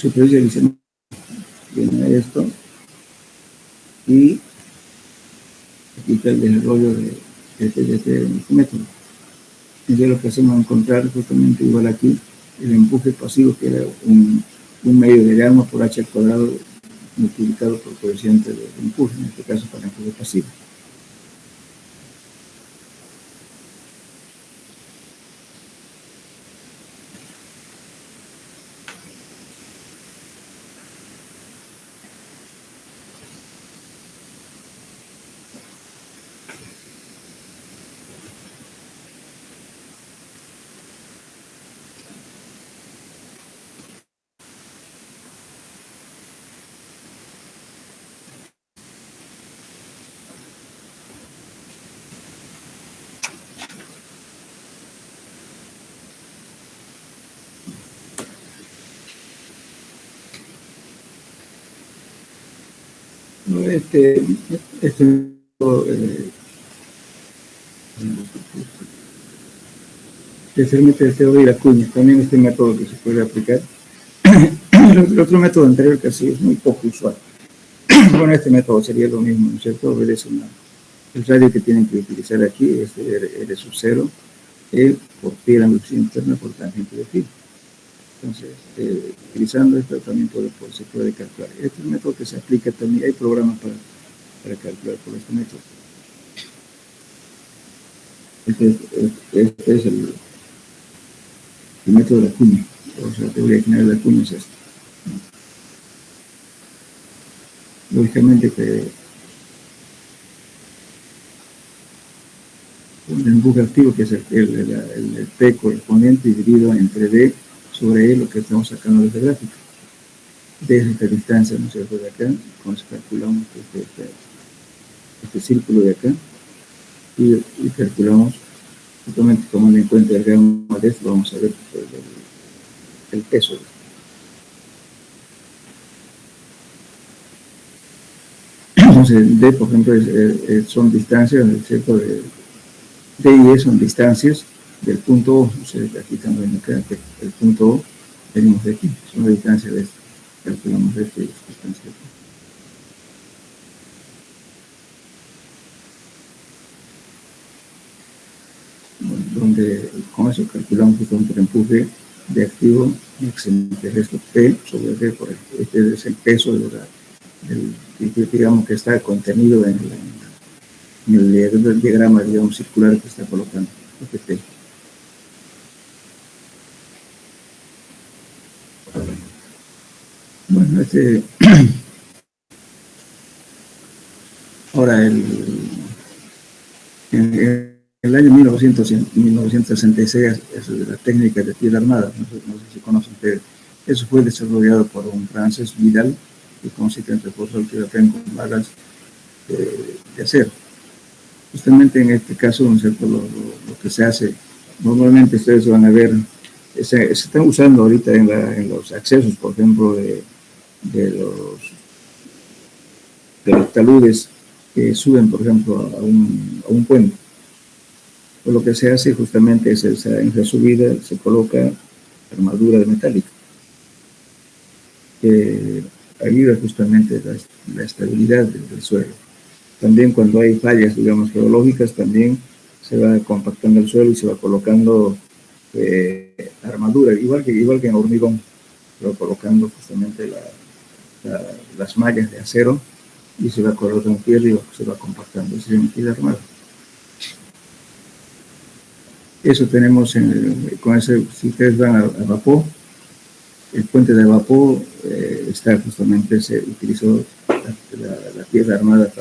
dice, viene esto, y aquí está el desarrollo de este método. Entonces lo que hacemos es encontrar justamente igual aquí el empuje pasivo, que era un medio de gamma por h al cuadrado multiplicado por coeficiente de empuje, en este caso para empuje pasivo. Este es el método de la cuña, también este método que se puede aplicar. El otro método anterior que así es muy poco usual. Bueno, este método sería lo mismo, ¿no es cierto? Obedece el radio que tienen que utilizar aquí es R sub 0, por pi la velocidad interna por tangente de pi. Entonces, utilizando esto también se puede calcular. Este es un método que se aplica también, hay programas para calcular por este método. Este es el método de la cuña, o sea, la teoría general de la cuña es esta. Lógicamente que un empuje activo, que es el P correspondiente, dividido entre D sobre E, lo que estamos sacando de esta gráfica. D es esta distancia, ¿no es cierto?, de acá. Entonces calculamos este círculo de acá y calculamos, justamente tomando en cuenta el gamma de esto, vamos a ver el peso. Entonces, D, por ejemplo, son distancias, ¿cierto? D y E son distancias del punto O. O sea, aquí estamos viendo acá, el punto O, venimos de aquí, son las distancias de esto. Calculamos de esta distancia de aquí. Bueno, donde con eso calculamos justamente el empuje de activo, que es esto, P sobre D, por este es el peso digamos que está contenido en el diagrama, digamos, circular que está colocando este P. Bueno, ahora en el año 1966 es la técnica de piedra armada, no sé si conocen ustedes. Eso fue desarrollado por un francés, Vidal, que consiste en reforzar el tirapián con balas de acero. Justamente en este caso, ¿no es cierto?, lo que se hace, normalmente ustedes van a ver, se están usando ahorita en los accesos, por ejemplo, de los taludes que suben, por ejemplo, a un puente. Pues lo que se hace justamente es en esa subida se coloca armadura de metálica que ayuda justamente la estabilidad del suelo. También cuando hay fallas, digamos, geológicas, también se va compactando el suelo y se va colocando armadura, igual que en hormigón, se va colocando justamente las mallas de acero y se va colocando tierra y se va compactando, y la armada. Eso tenemos con ese, si ustedes van a Vapó, el puente de Vapó está justamente, se utilizó la piedra armada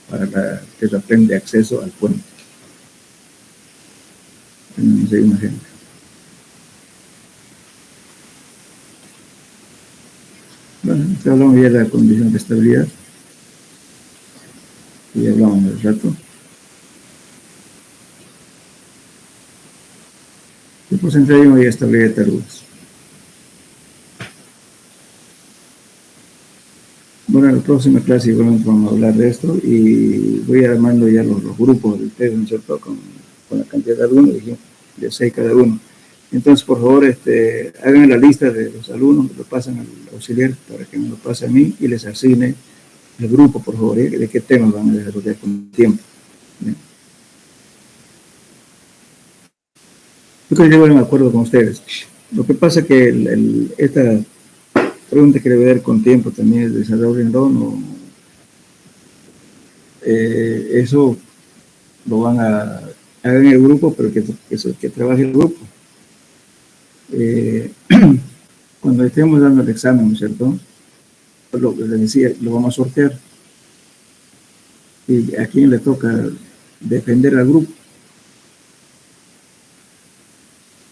para que es la pen de acceso al puente. Tenemos ahí un ejemplo. Bueno, hablamos ya de la condición de estabilidad. Y hablamos del rato. Después entraremos ya a estabilidad de taludes. Bueno, en la próxima clase igualmente vamos a hablar de esto y voy armando ya los grupos de ustedes, ¿no es cierto? Con la cantidad de alumnos, de 6 cada uno. Entonces, por favor, hagan la lista de los alumnos, lo pasan al auxiliar para que me lo pase a mí y les asigne el grupo, por favor, de qué temas van a desarrollar con tiempo. ¿Bien? Yo creo que yo voy de acuerdo con ustedes. Lo que pasa es que esta pregunta que debe dar con tiempo también es desarrollo eso lo van a hagan el grupo, pero que trabaje el grupo. Cuando estemos dando el examen, ¿no es cierto? Lo que les decía, lo vamos a sortear. Y a quién le toca defender al grupo.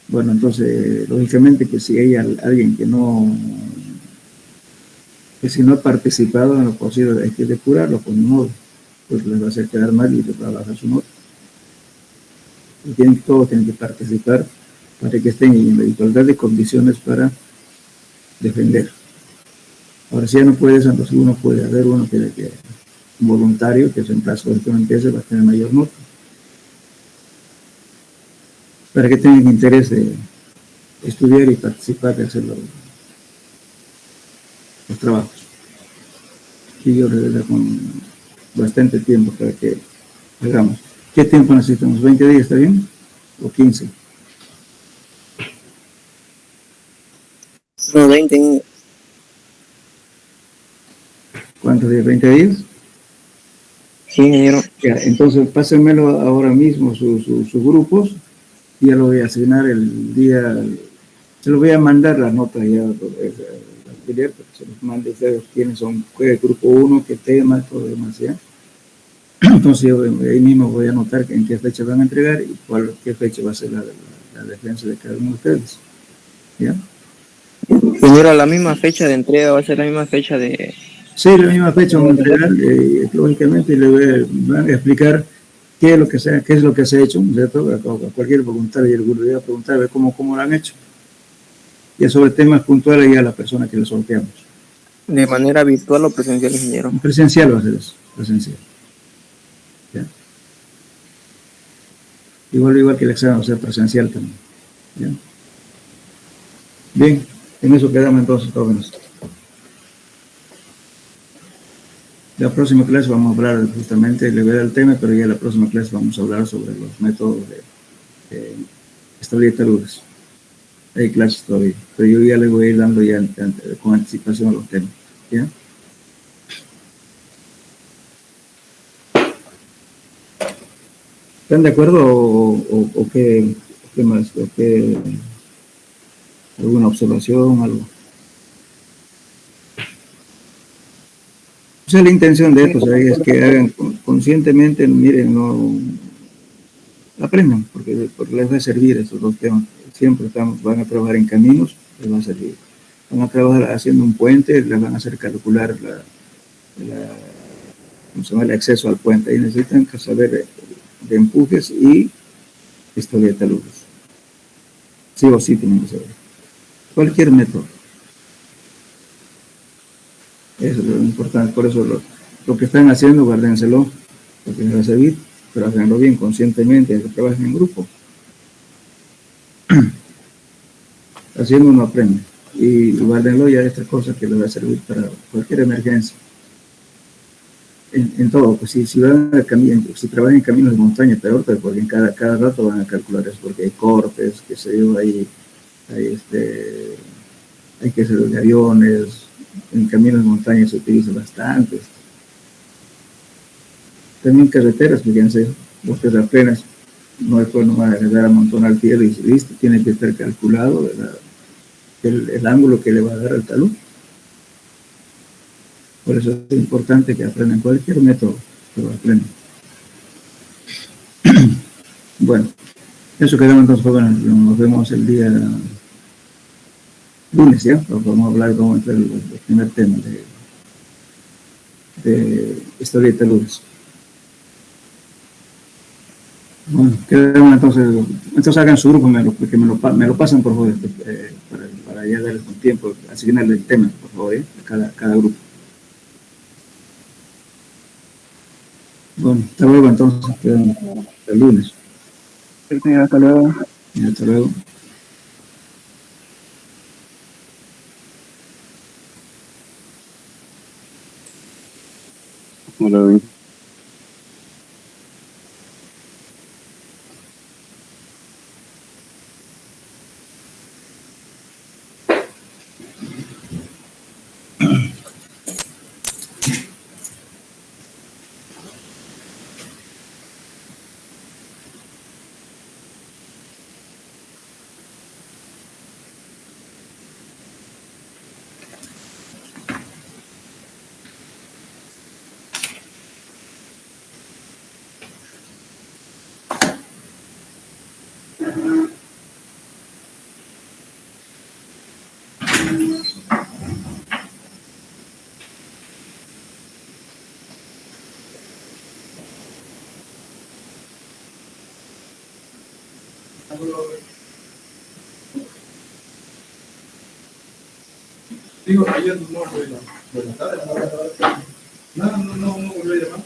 Bueno, entonces, lógicamente que si hay alguien que si no ha participado en lo posible, hay que depurarlo con un modo, pues les va a hacer quedar mal y les va a bajar su nota. Y todos tienen que participar para que estén en la igualdad de condiciones para defender. Ahora, si ya no puede eso, entonces puede haber uno que un voluntario, que es en caso de que no empiece, va a tener mayor nota. Para que tengan interés de estudiar y participar de hacer los trabajos. Y yo les doy con bastante tiempo para que hagamos. ¿Qué tiempo necesitamos? ¿20 días está bien? ¿O 15? No, 20. ¿Cuántos días? ¿20 días? Sí, ingeniero. Ya, entonces pásenmelo ahora mismo sus grupos y ya lo voy a asignar el día, se lo voy a mandar las notas ya al auxiliar, para que se los mande ustedes quiénes son, qué grupo 1, qué tema, todo lo demás, ¿ya? Entonces yo ahí mismo voy a anotar en qué fecha van a entregar y qué fecha va a ser la defensa de cada uno de ustedes, ¿ya? Ingeniero, la misma fecha de entrega va a ser la misma fecha de... Sí, la misma fecha vamos a entregar, lógicamente le van a explicar qué es lo que se ha hecho, ¿cierto? A cualquier voluntario y el grupo le va a preguntar a ver cómo lo han hecho. Y sobre temas puntuales ya a la persona que le sorteamos. ¿De manera virtual o presencial, ingeniero? Presencial va a ser eso, presencial. ¿Ya? Igual que el examen va a ser presencial también. ¿Ya? Bien, en eso quedamos entonces, jóvenes. La próxima clase vamos a hablar justamente, le voy a dar el tema, pero ya en la próxima clase vamos a hablar sobre los métodos de estabilidad de taludes. Hay clases todavía, pero yo ya les voy a ir dando ya con anticipación a los temas. ¿Ya? ¿Están de acuerdo o qué más? ¿Alguna observación, algo? O sea, la intención de esto es que hagan conscientemente, miren, no aprendan, porque les va a servir estos dos temas. Siempre van a trabajar en caminos, les va a servir. Van a trabajar haciendo un puente, les van a hacer calcular ¿cómo se llama? El acceso al puente. Ahí necesitan saber de empujes y estabilidad de taludes. Sí o sí tienen que saber. Cualquier método. Eso es lo importante, por eso lo que están haciendo, guárdenselo, porque les va a servir, pero háganlo bien, conscientemente, que trabajen en grupo. Haciendo uno aprende. Y guárdenlo ya estas cosas que les va a servir para cualquier emergencia. En todo, pues si van a camino, si trabajan en caminos de montaña, peor, pero porque en cada rato van a calcular eso, porque hay cortes, que se yo, hay que hacer de aviones, en caminos de montaña se utiliza bastante. También carreteras, fíjense, bosques apenas, no después no van a quedar a amontonar tierra y listo, tiene que estar calculado, ¿verdad? El ángulo que le va a dar al talud. Por eso es importante que aprendan cualquier método, que lo aprendan. Bueno, eso quedamos entonces, jóvenes. Nos vemos el día lunes, ¿ya? Vamos a hablar como el primer tema de historia de taludes. Bueno, quedamos entonces hagan su grupo, porque me lo pasan por favor, para ya darles un tiempo, asignarle el tema, por favor, cada grupo. Bueno, hasta luego entonces, quedamos el lunes. Hasta luego. Y hasta luego. Hola. Digo, ayer no volvió a llamar. No volvió a llamar.